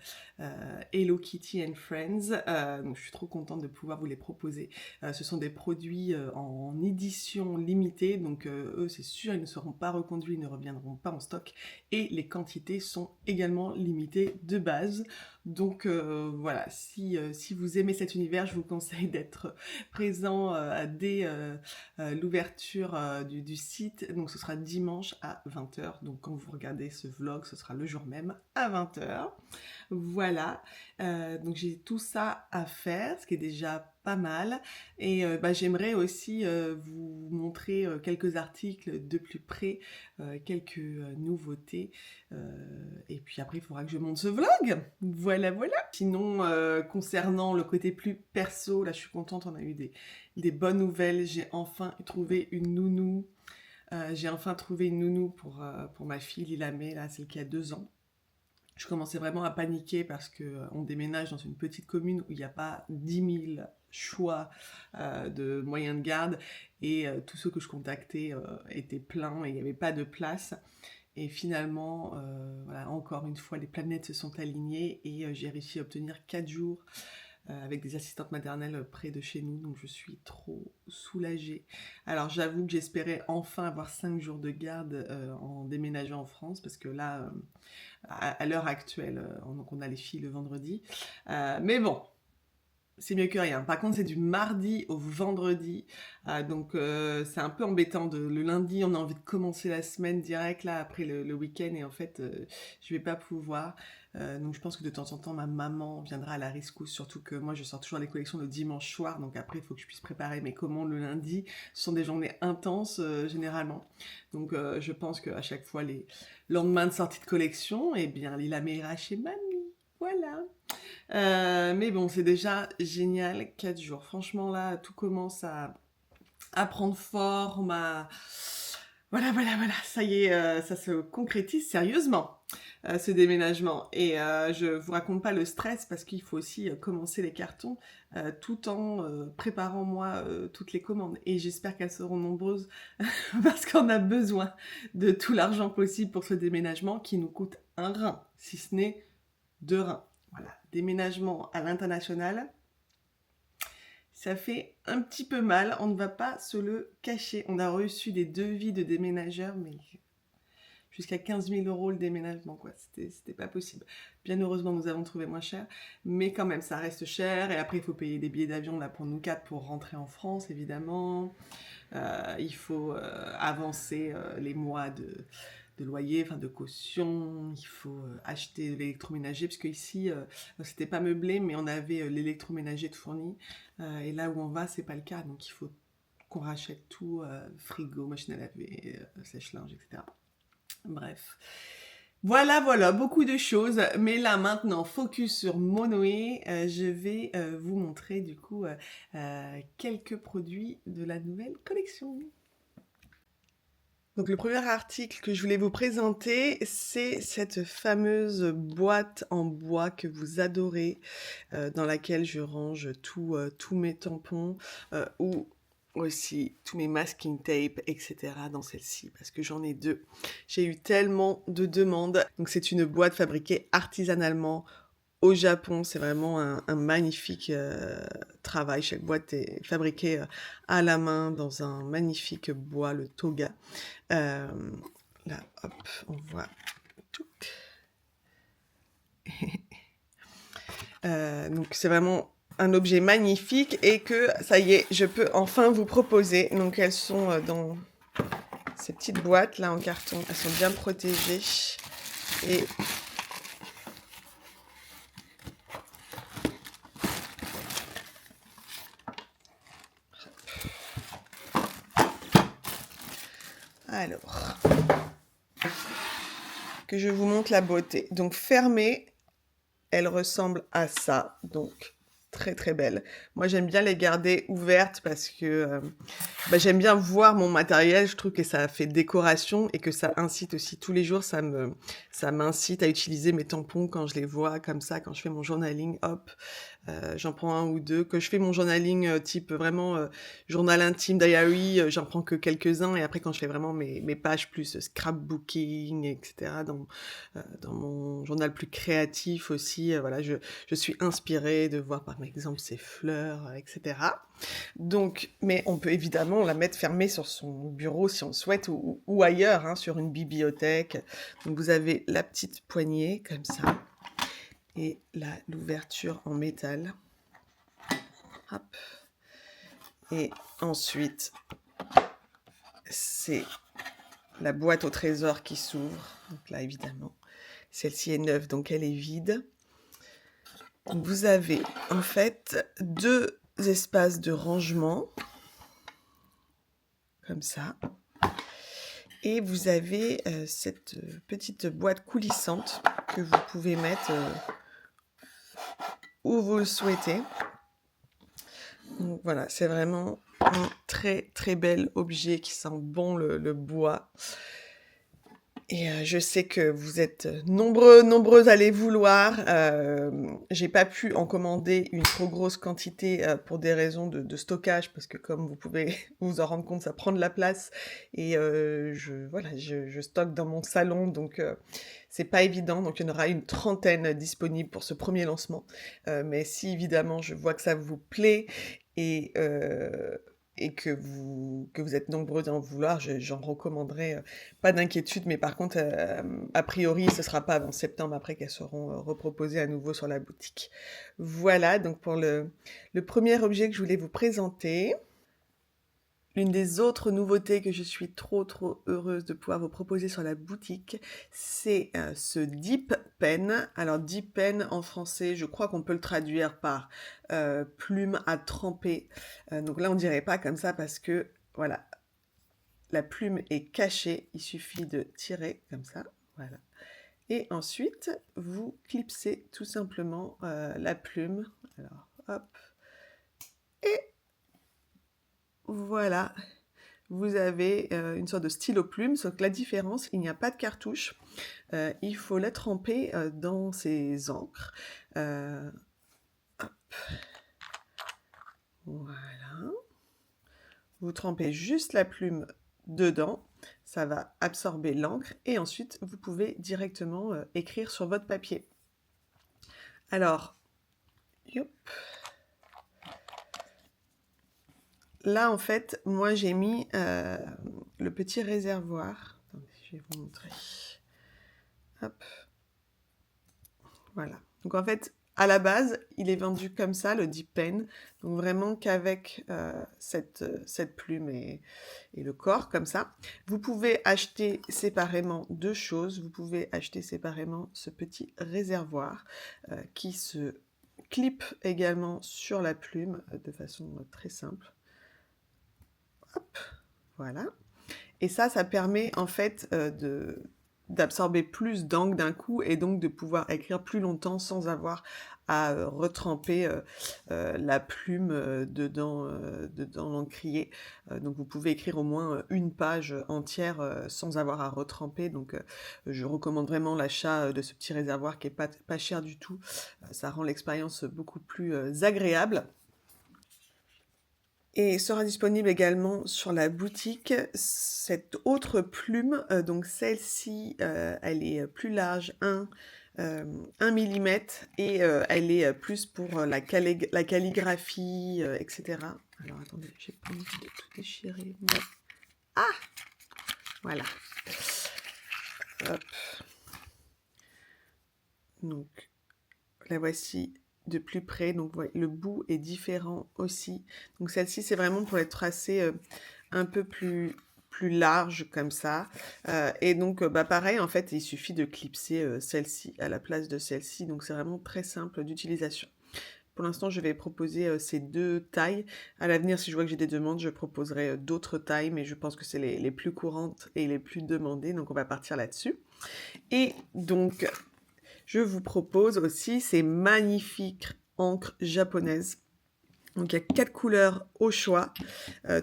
Hello Kitty and Friends. Donc je suis trop contente de pouvoir vous les proposer. Ce sont des produits en édition limitée, donc eux c'est sûr, ils ne seront pas reconduits, ils ne reviendront pas en stock. Et les quantités sont également limitées de base. Donc voilà, si vous aimez cet univers, je vous conseille d'être présent dès l'ouverture du site. Donc ce sera dimanche à 20h. Donc quand vous regardez ce vlog, ce sera le jour même à 20h. Voilà, donc j'ai tout ça à faire, ce qui est déjà pas mal. Et j'aimerais aussi vous montrer quelques articles de plus près, quelques nouveautés. Et puis après, il faudra que je monte ce vlog. Voilà, voilà. Sinon, concernant le côté plus perso, là, je suis contente, on a eu des bonnes nouvelles. J'ai enfin trouvé une nounou. Pour ma fille Lilamé, là, celle qui a 2 ans. Je commençais vraiment à paniquer parce qu'on déménage dans une petite commune où il n'y a pas 10 000 choix de moyens de garde et tous ceux que je contactais étaient pleins et il n'y avait pas de place. Et finalement, voilà, encore une fois, les planètes se sont alignées et j'ai réussi à obtenir 4 jours avec des assistantes maternelles près de chez nous, donc je suis trop soulagée. Alors j'avoue que j'espérais enfin avoir 5 jours de garde en déménageant en France, parce que là, à l'heure actuelle, donc on a les filles le vendredi. Mais bon, c'est mieux que rien. Par contre, c'est du mardi au vendredi. Donc, c'est un peu embêtant. Le lundi, on a envie de commencer la semaine direct, là, après le week-end. Et en fait, je vais pas pouvoir. Donc, je pense que de temps en temps, ma maman viendra à la rescousse. Surtout que moi, je sors toujours les collections le dimanche soir. Donc, après, il faut que je puisse préparer mes commandes le lundi. Ce sont des journées intenses, généralement. Donc, je pense qu'à chaque fois, les lendemains de sortie de collection, eh bien, Lila m'ira chez mamie. Voilà. Mais bon, c'est déjà génial, 4 jours. Franchement, là, tout commence à prendre forme, Voilà, ça y est, ça se concrétise sérieusement, ce déménagement. Et je vous raconte pas le stress, parce qu'il faut aussi commencer les cartons, tout en préparant, moi, toutes les commandes. Et j'espère qu'elles seront nombreuses, parce qu'on a besoin de tout l'argent possible pour ce déménagement, qui nous coûte un rein, si ce n'est 2 reins. Voilà, déménagement à l'international, ça fait un petit peu mal, on ne va pas se le cacher. On a reçu des devis de déménageurs, mais jusqu'à 15 000 € le déménagement, quoi. C'était pas possible. Bien heureusement, nous avons trouvé moins cher, mais quand même, ça reste cher. Et après, il faut payer des billets d'avion là pour nous 4 pour rentrer en France, évidemment. Il faut avancer les mois de loyer, enfin de caution, il faut acheter de l'électroménager, parce qu'ici, c'était pas meublé, mais on avait l'électroménager de fourni, et là où on va, c'est pas le cas, donc il faut qu'on rachète tout, frigo, machine à laver, sèche-linge, etc. Bref. Voilà, voilà, beaucoup de choses, mais là maintenant, focus sur Monoé. Je vais vous montrer du coup quelques produits de la nouvelle collection. Donc le premier article que je voulais vous présenter, c'est cette fameuse boîte en bois que vous adorez, dans laquelle je range tous mes tampons ou aussi tous mes masking tape, etc. dans celle-ci, parce que j'en ai deux. J'ai eu tellement de demandes. Donc c'est une boîte fabriquée artisanalement au Japon. C'est vraiment un magnifique travail. Chaque boîte est fabriquée à la main dans un magnifique bois, le toga. Là, hop, on voit tout. Donc c'est vraiment un objet magnifique et que ça y est, je peux enfin vous proposer. Donc elles sont dans ces petites boîtes là en carton, elles sont bien protégées et alors que je vous montre la beauté. Donc fermée, elle ressemble à ça. Donc très très belle. Moi j'aime bien les garder ouvertes parce que j'aime bien voir mon matériel. Je trouve que ça fait décoration et que ça incite aussi tous les jours. Ça m'incite à utiliser mes tampons quand je les vois comme ça, quand je fais mon journaling. Hop, j'en prends un ou deux. Que je fais mon journaling type vraiment journal intime, diary, j'en prends que quelques-uns. Et après quand je fais vraiment mes pages plus scrapbooking, etc. Dans mon journal plus créatif aussi, voilà, je suis inspirée de voir par exemple ces fleurs, etc. Donc, mais on peut évidemment la mettre fermée sur son bureau si on le souhaite ou ailleurs, hein, sur une bibliothèque. Donc vous avez la petite poignée comme ça et là l'ouverture en métal. Hop. Et ensuite, c'est la boîte au trésor qui s'ouvre. Donc là évidemment, celle-ci est neuve, donc elle est vide. Donc vous avez en fait deux espaces de rangement, comme ça. Et vous avez cette petite boîte coulissante que vous pouvez mettre où vous le souhaitez. Donc voilà, c'est vraiment un très très bel objet qui sent bon le bois. Et je sais que vous êtes nombreux à les vouloir. J'ai pas pu en commander une trop grosse quantité pour des raisons de stockage, parce que comme vous pouvez vous en rendre compte, ça prend de la place. Et je stocke dans mon salon, donc c'est pas évident. Donc il y en aura une trentaine disponibles pour ce premier lancement. Mais si évidemment je vois que ça vous plaît et que vous êtes nombreux à en vouloir, j'en recommanderai, pas d'inquiétude, mais par contre, a priori, ce sera pas avant septembre après qu'elles seront reproposées à nouveau sur la boutique. Voilà, donc pour le premier objet que je voulais vous présenter. L'une des autres nouveautés que je suis trop heureuse de pouvoir vous proposer sur la boutique, c'est ce Dip Pen. Alors Dip Pen en français, je crois qu'on peut le traduire par plume à tremper. Donc là on dirait pas comme ça parce que voilà, la plume est cachée. Il suffit de tirer comme ça, voilà. Et ensuite vous clipsez tout simplement la plume. Alors hop, et voilà. Vous avez une sorte de stylo plume, sauf que la différence, il n'y a pas de cartouche. Il faut la tremper dans ces encres. Hop. Voilà. Vous trempez juste la plume dedans. Ça va absorber l'encre et ensuite, vous pouvez directement écrire sur votre papier. Alors, youp. Là, en fait, moi, j'ai mis le petit réservoir. Attendez, je vais vous montrer. Hop. Voilà. Donc, en fait, à la base, il est vendu comme ça, le Dip Pen. Donc, vraiment qu'avec cette plume et le corps, comme ça. Vous pouvez acheter séparément deux choses. Vous pouvez acheter séparément ce petit réservoir qui se clip également sur la plume de façon très simple. Hop, voilà. Et ça permet en fait d'absorber plus d'encre d'un coup et donc de pouvoir écrire plus longtemps sans avoir à retremper la plume dedans l'encrier. Donc vous pouvez écrire au moins une page entière sans avoir à retremper. Donc je recommande vraiment l'achat de ce petit réservoir qui est pas cher du tout. Ça rend l'expérience beaucoup plus agréable. Et sera disponible également sur la boutique cette autre plume, donc celle-ci, elle est plus large, 1 millimètre et elle est plus pour la calligraphie, etc. Alors attendez, j'ai pas envie de tout déchirer. Ah! Voilà. Hop. Donc, la voici de plus près, donc le bout est différent aussi. Donc celle-ci, c'est vraiment pour être tracée un peu plus large comme ça. Et donc, pareil, en fait, il suffit de clipser celle-ci à la place de celle-ci. Donc c'est vraiment très simple d'utilisation. Pour l'instant, je vais proposer ces 2 tailles. À l'avenir, si je vois que j'ai des demandes, je proposerai d'autres tailles, mais je pense que c'est les plus courantes et les plus demandées. Donc on va partir là-dessus. Et donc, je vous propose aussi ces magnifiques encres japonaises. Donc il y a 4 couleurs au choix,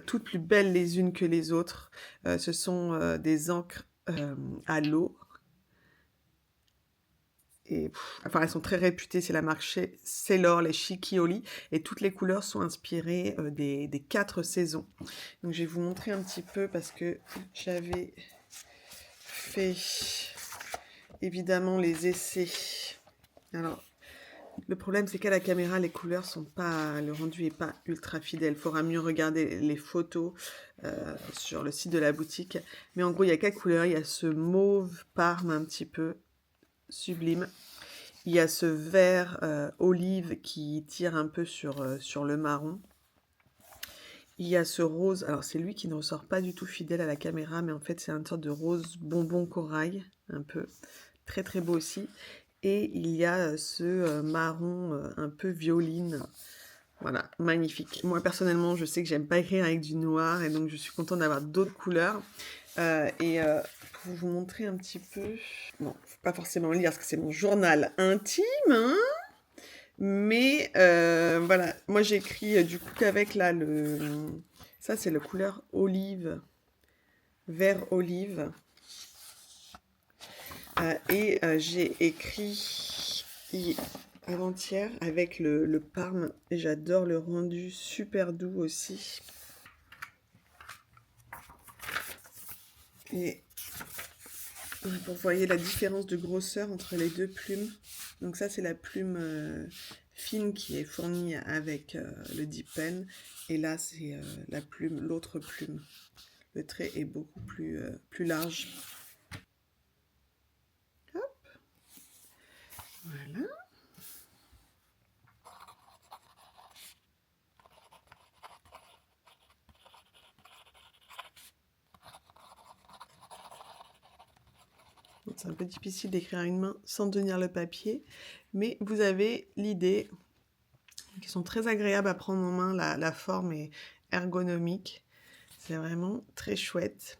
toutes plus belles les unes que les autres. Ce sont des encres à l'eau. Et enfin, elles sont très réputées, c'est la marque Sailor, les Shikioli, et toutes les couleurs sont inspirées des 4 saisons. Donc je vais vous montrer un petit peu parce que j'avais fait évidemment les essais. Alors, le problème, c'est qu'à la caméra, les couleurs sont pas, le rendu est pas ultra fidèle. Il faudra mieux regarder les photos sur le site de la boutique. Mais en gros, il y a 4 couleurs. Il y a ce mauve parme un petit peu sublime. Il y a ce vert olive qui tire un peu sur le marron. Il y a ce rose, alors c'est lui qui ne ressort pas du tout fidèle à la caméra, mais en fait c'est une sorte de rose bonbon corail, un peu. Très très beau aussi. Et il y a ce marron un peu violine. Voilà, magnifique. Moi personnellement, je sais que j'aime pas écrire avec du noir et donc je suis contente d'avoir d'autres couleurs. Pour vous montrer un petit peu... Bon, faut pas forcément lire parce que c'est mon journal intime, hein, mais voilà, moi j'écris du coup qu'avec là le... Ça c'est la couleur olive, vert olive. J'ai écrit avant-hier avec le parme. Et j'adore le rendu super doux aussi. Et vous voyez la différence de grosseur entre les 2 plumes. Donc ça c'est la plume fine qui est fournie avec le dip pen. Et là c'est l'autre plume. Le trait est beaucoup plus large. Hop. Voilà. C'est un peu difficile d'écrire à une main sans tenir le papier, mais vous avez l'idée, qui sont très agréables à prendre en main, la forme est ergonomique, c'est vraiment très chouette.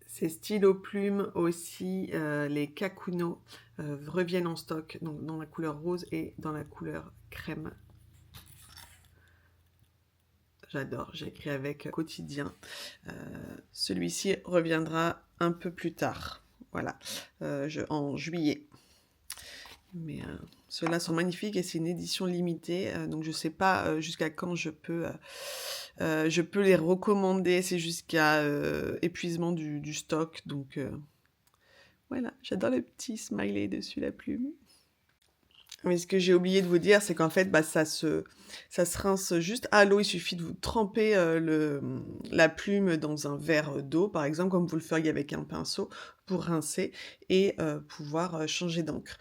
Ces stylos plumes aussi, les Kakuno, reviennent en stock, donc dans la couleur rose et dans la couleur crème. J'adore, j'écris avec quotidien. Celui-ci reviendra un peu plus tard, voilà, en juillet. Mais ceux-là sont magnifiques et c'est une édition limitée, donc je sais pas jusqu'à quand je peux les recommander, c'est jusqu'à épuisement du stock, donc voilà, j'adore le petit smiley dessus la plume. Mais ce que j'ai oublié de vous dire, c'est qu'en fait, ça se rince juste à l'eau. Il suffit de vous tremper la plume dans un verre d'eau, par exemple, comme vous le feriez avec un pinceau, pour rincer et pouvoir changer d'encre.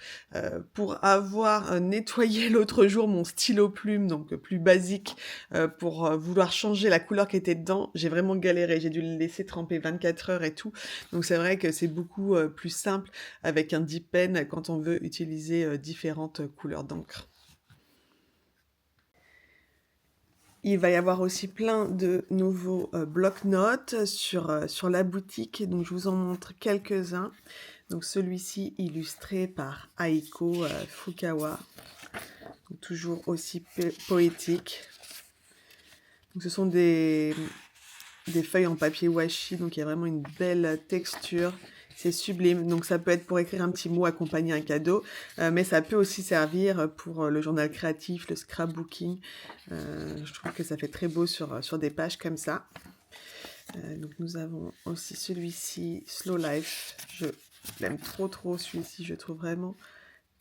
Pour avoir nettoyé l'autre jour mon stylo plume, donc plus basique, pour vouloir changer la couleur qui était dedans, j'ai vraiment galéré. J'ai dû le laisser tremper 24 heures et tout. Donc c'est vrai que c'est beaucoup plus simple avec un dip pen quand on veut utiliser différentes couleurs d'encre. Il va y avoir aussi plein de nouveaux bloc-notes sur la boutique, donc je vous en montre quelques-uns. Donc celui-ci illustré par Aiko Fukawa, donc toujours aussi poétique. Donc ce sont des feuilles en papier washi, donc il y a vraiment une belle texture. C'est sublime, donc ça peut être pour écrire un petit mot, accompagner un cadeau, mais ça peut aussi servir pour le journal créatif, le scrapbooking. Je trouve que ça fait très beau sur des pages comme ça. Donc nous avons aussi celui-ci, Slow Life. Je l'aime trop celui-ci, je trouve vraiment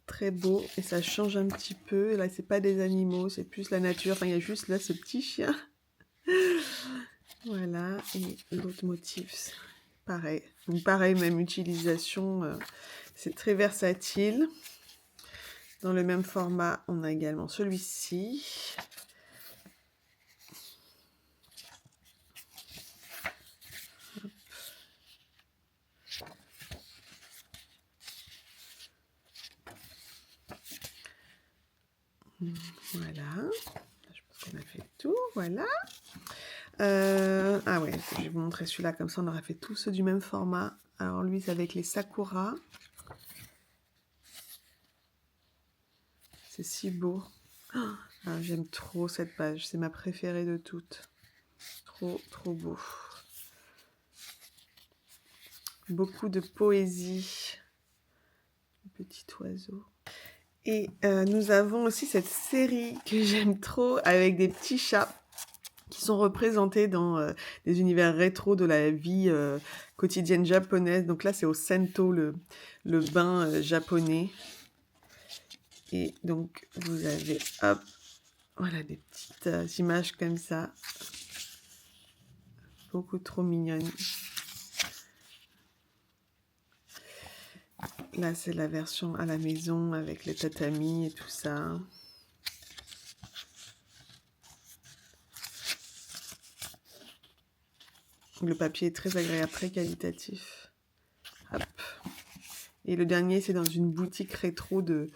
très beau et ça change un petit peu. Là, c'est pas des animaux, c'est plus la nature. Enfin, il y a juste là ce petit chien. Voilà, et l'autre motif, pareil. Donc pareil, même utilisation, c'est très versatile. Dans le même format, on a également celui-ci. Voilà, je pense qu'on a fait tout, voilà. Ah ouais, je vais vous montrer celui-là, comme ça on aura fait tous ceux du même format. Alors lui, c'est avec les sakura. C'est si beau. Ah, j'aime trop cette page, c'est ma préférée de toutes. Trop beau. Beaucoup de poésie. Petit oiseau. Et nous avons aussi cette série que j'aime trop avec des petits chats qui sont représentés dans des univers rétro de la vie quotidienne japonaise. Donc là, c'est au Sento, le bain japonais. Et donc, vous avez, hop, voilà, des petites images comme ça. Beaucoup trop mignonnes. Là, c'est la version à la maison avec les tatamis et tout ça. Le papier est très agréable, très qualitatif. Hop. Et le dernier, c'est dans une boutique rétro de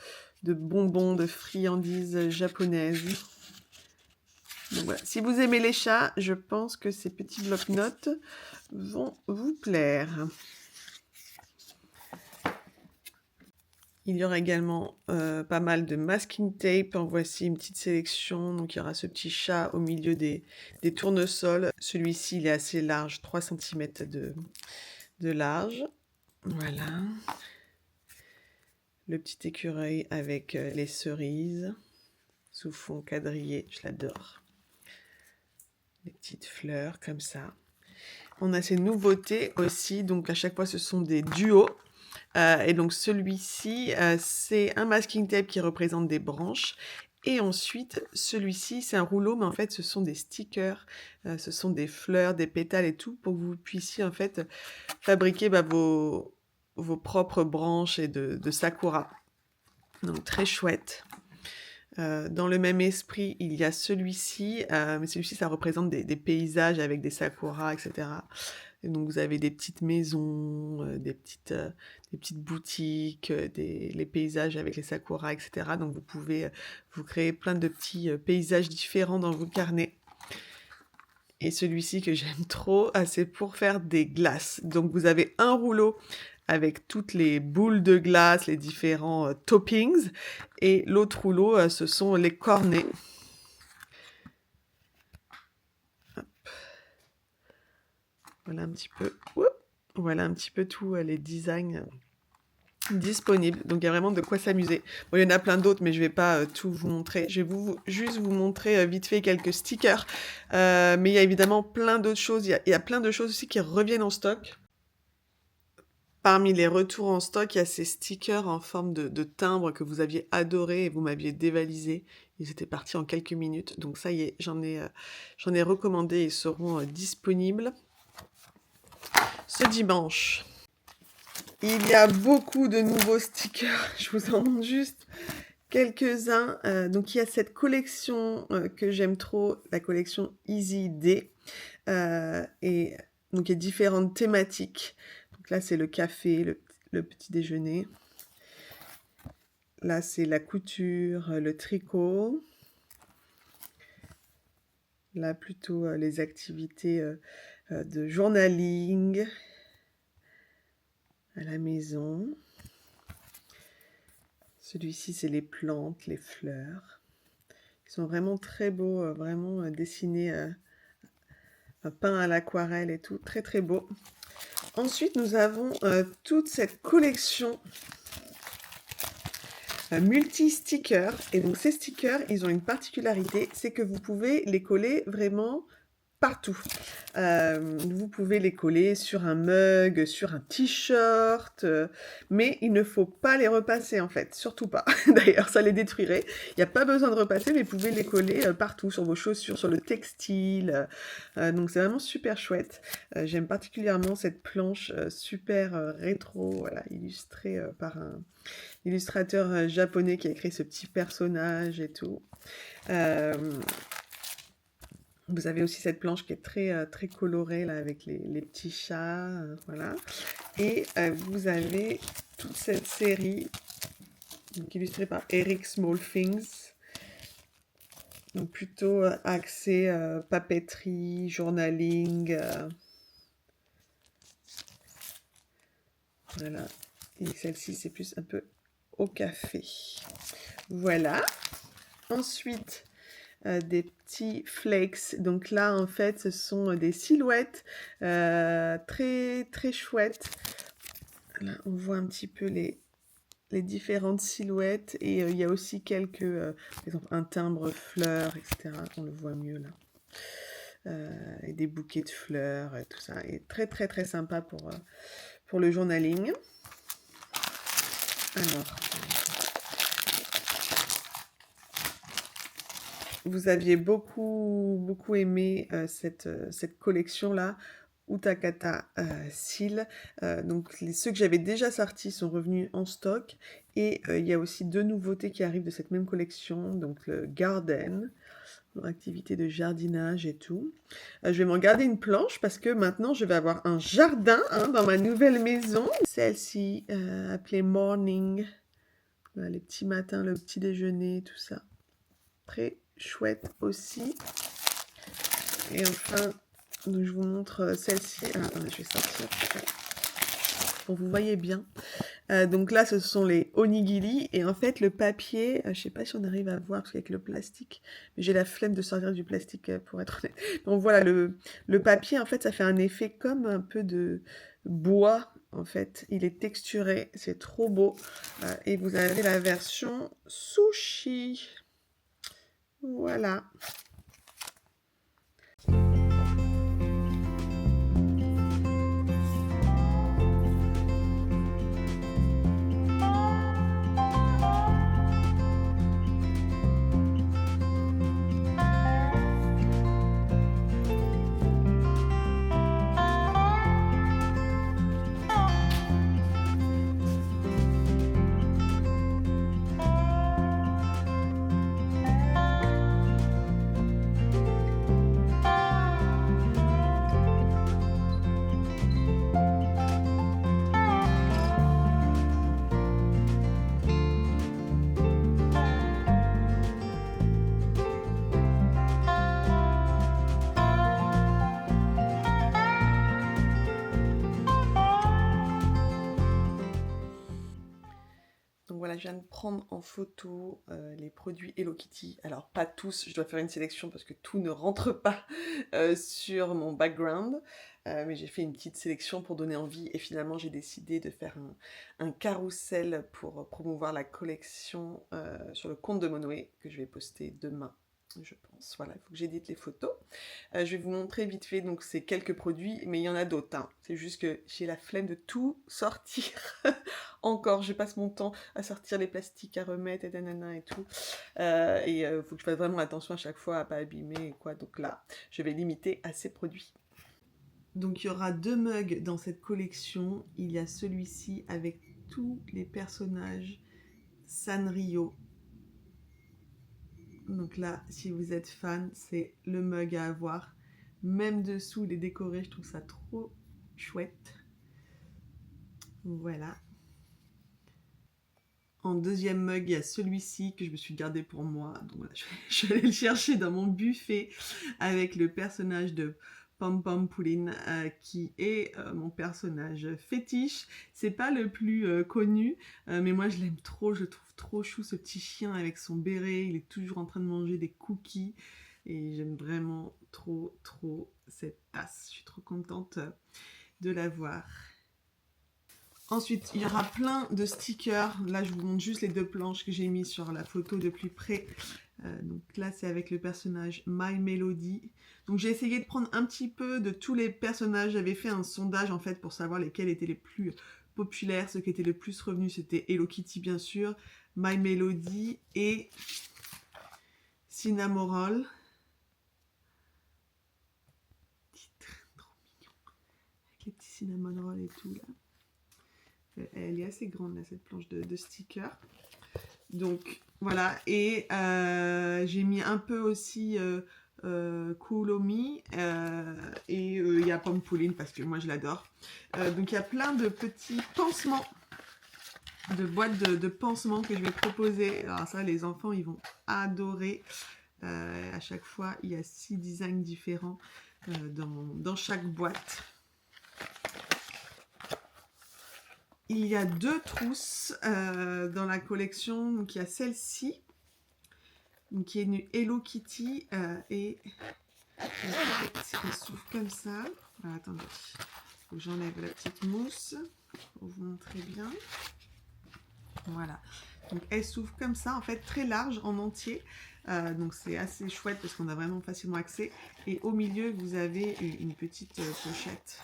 bonbons, de friandises japonaises. Donc voilà. Si vous aimez les chats, je pense que ces petits blocs-notes vont vous plaire. Il y aura également pas mal de masking tape. En voici une petite sélection. Donc il y aura ce petit chat au milieu des tournesols. Celui-ci, il est assez large, 3 cm de large. Voilà. Le petit écureuil avec les cerises sous fond quadrillé. Je l'adore. Les petites fleurs comme ça. On a ces nouveautés aussi. Donc à chaque fois, ce sont des duos. Et donc celui-ci, c'est un masking tape qui représente des branches. Et ensuite, celui-ci, c'est un rouleau, mais en fait, ce sont des stickers, ce sont des fleurs, des pétales et tout, pour que vous puissiez en fait fabriquer vos propres branches et de sakura. Donc très chouette. Dans le même esprit, il y a celui-ci, mais celui-ci, ça représente des paysages avec des sakuras, etc. Et donc vous avez des petites maisons, des petites boutiques, les paysages avec les sakuras, etc. Donc vous pouvez vous créer plein de petits paysages différents dans vos carnets. Et celui-ci que j'aime trop, c'est pour faire des glaces. Donc vous avez un rouleau avec toutes les boules de glace, les différents toppings. Et l'autre rouleau, ce sont les cornets. Voilà un petit peu. Voilà un petit peu tous les designs disponibles. Donc il y a vraiment de quoi s'amuser. Bon, il y en a plein d'autres, mais je vais pas tout vous montrer. Je vais juste vous montrer vite fait quelques stickers. Mais il y a évidemment plein d'autres choses. Il y a plein de choses aussi qui reviennent en stock. Parmi les retours en stock, il y a ces stickers en forme de timbre que vous aviez adoré et vous m'aviez dévalisé. Ils étaient partis en quelques minutes. Donc ça y est, j'en ai recommandé et ils seront disponibles ce dimanche. Il y a beaucoup de nouveaux stickers. Je vous en montre juste quelques-uns. Donc il y a cette collection que j'aime trop, la collection Easy Day. Et donc il y a différentes thématiques. Donc là c'est le café, le petit déjeuner. Là c'est la couture, le tricot. Là, plutôt les activités de journaling à la maison. Celui-ci, c'est les plantes, les fleurs. Ils sont vraiment très beaux, vraiment dessinés, peints à l'aquarelle et tout. Très, très beau. Ensuite, nous avons toute cette collection multi-stickers. Et donc, ces stickers, ils ont une particularité, c'est que vous pouvez les coller vraiment partout. Vous pouvez les coller sur un mug, sur un t-shirt, mais il ne faut pas les repasser en fait, surtout pas. D'ailleurs, ça les détruirait. Il n'y a pas besoin de repasser, mais vous pouvez les coller partout, sur vos chaussures, sur le textile. Donc c'est vraiment super chouette. J'aime particulièrement cette planche super rétro, voilà, illustrée par un illustrateur japonais qui a créé ce petit personnage et tout. Vous avez aussi cette planche qui est très, très colorée là, avec les petits chats, voilà. Et vous avez toute cette série, donc, illustrée par Eric Smallthings, donc plutôt axée papeterie, journaling, voilà. Et celle-ci, c'est plus un peu au café. Voilà. Ensuite, des petits flakes. Donc là, en fait, ce sont des silhouettes très, très chouettes. Là, on voit un petit peu les différentes silhouettes. Et il y a aussi quelques, par exemple, un timbre fleurs, etc. On le voit mieux là. Et des bouquets de fleurs, et tout ça. Et très, très, très sympa pour le journaling. Alors, vous aviez beaucoup aimé cette collection-là, Utakata Seal. Donc ceux que j'avais déjà sortis sont revenus en stock. Et il y a aussi 2 nouveautés qui arrivent de cette même collection. Donc le Garden, activité de jardinage et tout. Je vais m'en garder une planche parce que maintenant je vais avoir un jardin dans ma nouvelle maison. Celle-ci, appelée Morning. Voilà, les petits matins, le petit déjeuner, tout ça. Très chouette aussi. Et enfin, donc je vous montre celle-ci. Ah, attendez, je vais sortir pour que vous voyez bien. Donc là, ce sont les onigiri. Et en fait, le papier, je ne sais pas si on arrive à voir, parce qu'avec le plastique, mais j'ai la flemme de sortir du plastique, pour être honnête. Donc voilà, le papier, en fait, ça fait un effet comme un peu de bois. En fait, il est texturé, c'est trop beau. Et vous avez la version sushi. Voilà. Donc voilà, je viens de prendre en photo les produits Hello Kitty. Alors pas tous, je dois faire une sélection parce que tout ne rentre pas sur mon background. Mais j'ai fait une petite sélection pour donner envie et finalement j'ai décidé de faire un carrousel pour promouvoir la collection sur le compte de Monoé que je vais poster demain, je pense. Voilà, il faut que j'édite les photos. Je vais vous montrer vite fait donc ces quelques produits, mais il y en a d'autres. Hein. C'est juste que j'ai la flemme de tout sortir. Encore, je passe mon temps à sortir les plastiques, à remettre et nanana et tout. Et faut que je fasse vraiment attention à chaque fois à pas abîmer et quoi. Donc là, je vais limiter à ces produits. Donc il y aura 2 mugs dans cette collection. Il y a celui-ci avec tous les personnages Sanrio. Donc là, si vous êtes fan, c'est le mug à avoir. Même dessous, il est décoré, je trouve ça trop chouette. Voilà. En deuxième mug, il y a celui-ci que je me suis gardé pour moi. Donc voilà, je vais aller le chercher dans mon buffet avec le personnage de Pom Pom Poulin qui est mon personnage fétiche. C'est pas le plus connu, mais moi je l'aime trop. Je le trouve trop chou, ce petit chien avec son béret. Il est toujours en train de manger des cookies. Et j'aime vraiment trop cette tasse. Je suis trop contente de l'avoir. Ensuite, il y aura plein de stickers. Là, je vous montre juste les 2 planches que j'ai mis sur la photo de plus près. Donc là, c'est avec le personnage My Melody. Donc j'ai essayé de prendre un petit peu de tous les personnages. J'avais fait un sondage en fait pour savoir lesquels étaient les plus populaires. Ceux qui étaient le plus revenus, c'était Hello Kitty bien sûr, My Melody et Cinnamoroll. Trop mignon. Avec les petits cinnamon rolls et tout là. Elle est assez grande là, cette planche de stickers. Donc voilà, et j'ai mis un peu aussi Kuulomi et il y a Pom Poulin parce que moi je l'adore. Donc il y a plein de petits pansements, de boîtes de pansements que je vais proposer. Alors ça, les enfants ils vont adorer. À chaque fois, il y a 6 designs différents dans chaque boîte. Il y a 2 trousses dans la collection. Donc il y a celle-ci, qui est une Hello Kitty et elle s'ouvre comme ça. Alors, attendez, faut que j'enlève la petite mousse pour vous montrer bien. Voilà. Donc elle s'ouvre comme ça, en fait très large en entier. Donc c'est assez chouette parce qu'on a vraiment facilement accès. Et au milieu, vous avez une petite pochette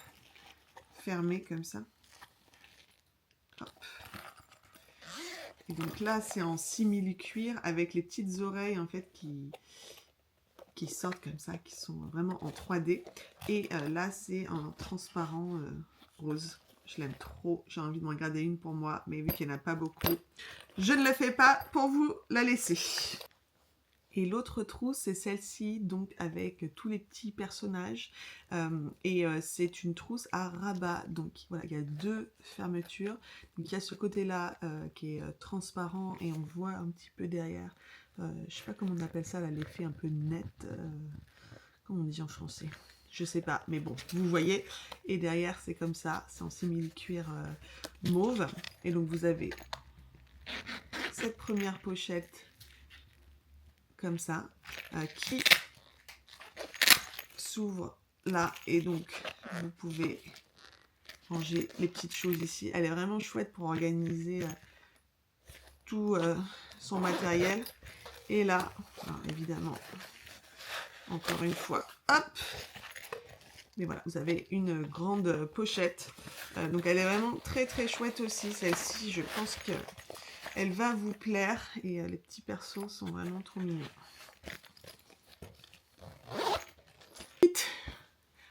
fermée comme ça. Hop. Et donc là, c'est en simili-cuir avec les petites oreilles en fait qui sortent comme ça, qui sont vraiment en 3D. Et là, c'est en transparent rose. Je l'aime trop. J'ai envie de m'en garder une pour moi, mais vu qu'il n'y en a pas beaucoup, je ne le fais pas pour vous la laisser. Et l'autre trousse, c'est celle-ci, donc avec tous les petits personnages. C'est une trousse à rabat. Donc voilà, il y a 2 fermetures. Donc il y a ce côté-là qui est transparent et on voit un petit peu derrière. Je sais pas comment on appelle ça, là, l'effet un peu net. Comment on dit en français? Je sais pas, mais bon, vous voyez. Et derrière, c'est comme ça, c'est en simili-cuir mauve. Et donc vous avez cette première pochette comme ça, qui s'ouvre là, et donc vous pouvez ranger les petites choses ici. Elle est vraiment chouette pour organiser tout son matériel. Et là, alors évidemment, encore une fois, hop, mais voilà, vous avez une grande pochette. Donc elle est vraiment très chouette aussi, celle-ci. Je pense que elle va vous plaire et les petits persos sont vraiment trop mignons.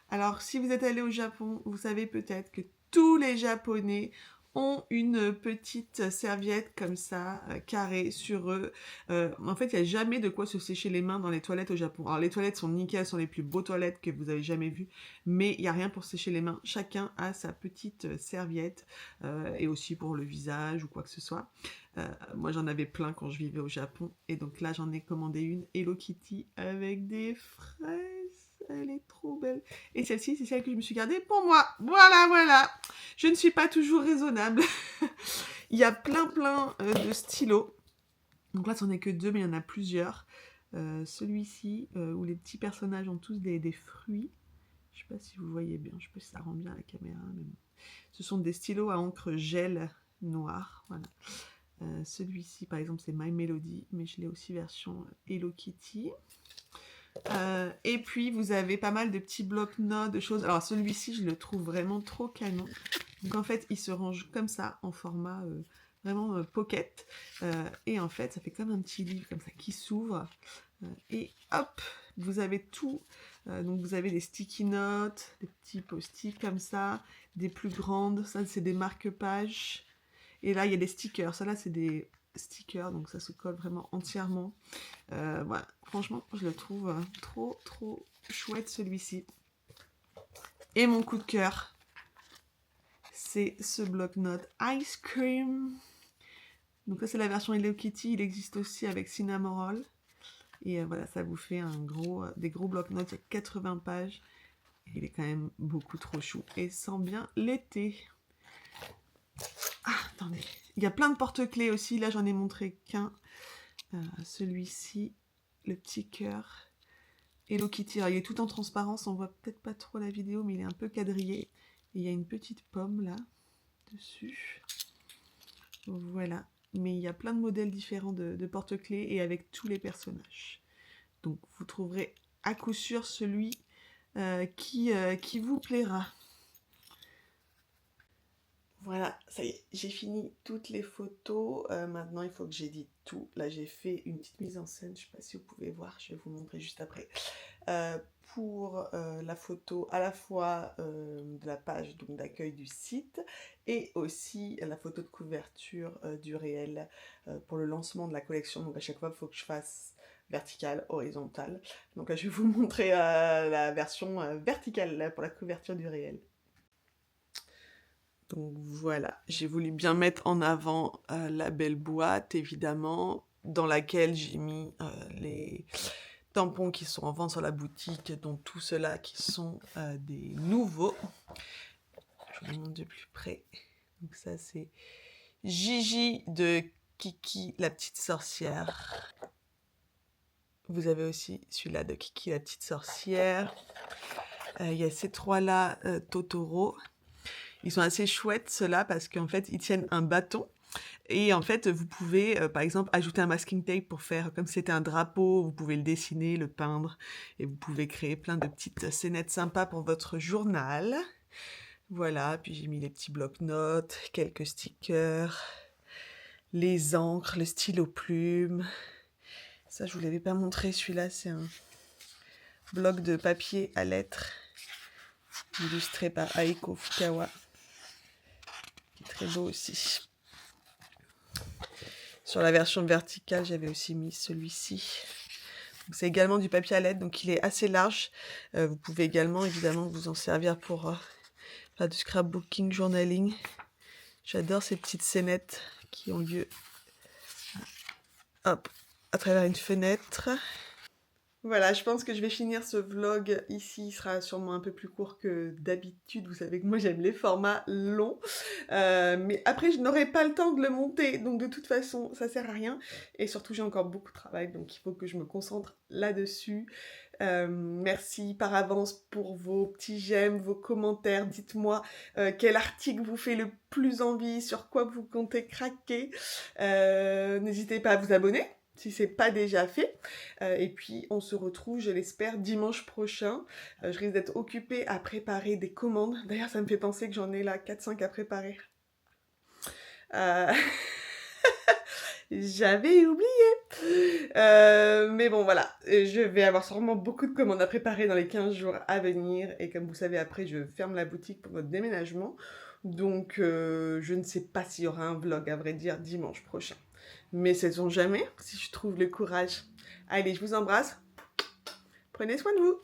Alors, si vous êtes allé au Japon, vous savez peut-être que tous les Japonais ont une petite serviette comme ça, carrée sur eux. En fait, il n'y a jamais de quoi se sécher les mains dans les toilettes au Japon. Alors, les toilettes sont nickel, sont les plus beaux toilettes que vous avez jamais vues, mais il n'y a rien pour sécher les mains. Chacun a sa petite serviette, et aussi pour le visage ou quoi que ce soit. Moi, j'en avais plein quand je vivais au Japon, et donc là, j'en ai commandé une Hello Kitty avec des fraises. Elle est trop belle. Et celle-ci, c'est celle que je me suis gardée pour moi. Voilà. Je ne suis pas toujours raisonnable. Il y a plein de stylos. Donc là, c'en est que 2, mais il y en a plusieurs. Celui-ci, où les petits personnages ont tous des fruits. Je ne sais pas si vous voyez bien. Je ne sais pas si ça rend bien à la caméra. Mais bon. Ce sont des stylos à encre gel noir. Voilà. Celui-ci, par exemple, c'est My Melody, mais je l'ai aussi version Hello Kitty. Et puis vous avez pas mal de petits blocs-notes, de choses. Alors celui-ci, je le trouve vraiment trop canon. Donc en fait, il se range comme ça, en format vraiment pocket. Et en fait, ça fait comme un petit livre comme ça qui s'ouvre. Et hop, vous avez tout. Donc vous avez des sticky notes, des petits post-it comme ça, des plus grandes. Ça, c'est des marque-pages. Et là, il y a des stickers. Ça, là, c'est des stickers, donc ça se colle vraiment entièrement. Voilà, franchement, je le trouve trop chouette celui-ci. Et mon coup de cœur, c'est ce bloc-notes Ice Cream. Donc ça c'est la version Hello Kitty, il existe aussi avec Cinnamon Roll. Et voilà, ça vous fait des gros bloc-notes, il y a 80 pages. Et il est quand même beaucoup trop chou et sent bien l'été. Ah, attendez, il y a plein de porte-clés aussi, là j'en ai montré qu'un. Celui-ci, le petit cœur. Hello Kitty, alors il est tout en transparence, on voit peut-être pas trop la vidéo, mais il est un peu quadrillé. Et il y a une petite pomme là, dessus. Voilà, mais il y a plein de modèles différents de porte-clés et avec tous les personnages. Donc vous trouverez à coup sûr celui qui vous plaira. Voilà, ça y est, j'ai fini toutes les photos. Maintenant, il faut que j'édite tout. Là, j'ai fait une petite mise en scène. Je ne sais pas si vous pouvez voir, je vais vous montrer juste après. Pour la photo à la fois de la page d'accueil du site et aussi la photo de couverture du réel pour le lancement de la collection. Donc à chaque fois, il faut que je fasse verticale, horizontale. Donc là, je vais vous montrer la version verticale pour la couverture du réel. Donc voilà, j'ai voulu bien mettre en avant la belle boîte, évidemment, dans laquelle j'ai mis les tampons qui sont en vente sur la boutique, dont tous ceux-là qui sont des nouveaux. Je vous montre de plus près. Donc ça, c'est Gigi de Kiki, la petite sorcière. Vous avez aussi celui-là de Kiki, la petite sorcière. Il y a ces trois-là, Totoro. Ils sont assez chouettes, ceux-là, parce qu'en fait, ils tiennent un bâton. Et en fait, vous pouvez, par exemple, ajouter un masking tape pour faire, comme si c'était un drapeau, vous pouvez le dessiner, le peindre, et vous pouvez créer plein de petites scénettes sympas pour votre journal. Voilà, puis j'ai mis les petits blocs-notes, quelques stickers, les encres, le stylo plume. Ça, je vous l'avais pas montré, celui-là, c'est un bloc de papier à lettres, illustré par Aiko Fukawa. Très beau aussi. Sur la version verticale, j'avais aussi mis celui-ci. C'est également du papier à lettres, donc il est assez large. Vous pouvez également, évidemment, vous en servir pour faire du scrapbooking, journaling. J'adore ces petites scénettes qui ont lieu à travers une fenêtre. Voilà, je pense que je vais finir ce vlog ici. Il sera sûrement un peu plus court que d'habitude. Vous savez que moi, j'aime les formats longs. Mais après, je n'aurai pas le temps de le monter. Donc, de toute façon, ça sert à rien. Et surtout, j'ai encore beaucoup de travail. Donc, il faut que je me concentre là-dessus. Merci par avance pour vos petits j'aime, vos commentaires. Dites-moi quel article vous fait le plus envie, sur quoi vous comptez craquer. N'hésitez pas à vous abonner si c'est pas déjà fait. Et puis, on se retrouve, je l'espère, dimanche prochain. Je risque d'être occupée à préparer des commandes. D'ailleurs, ça me fait penser que j'en ai là 4-5 à préparer. J'avais oublié. Mais bon, voilà. Je vais avoir sûrement beaucoup de commandes à préparer dans les 15 jours à venir. Et comme vous savez, après, je ferme la boutique pour notre déménagement. Donc, je ne sais pas s'il y aura un vlog, à vrai dire, dimanche prochain. Mais sait-on jamais, si je trouve le courage. Allez, je vous embrasse. Prenez soin de vous.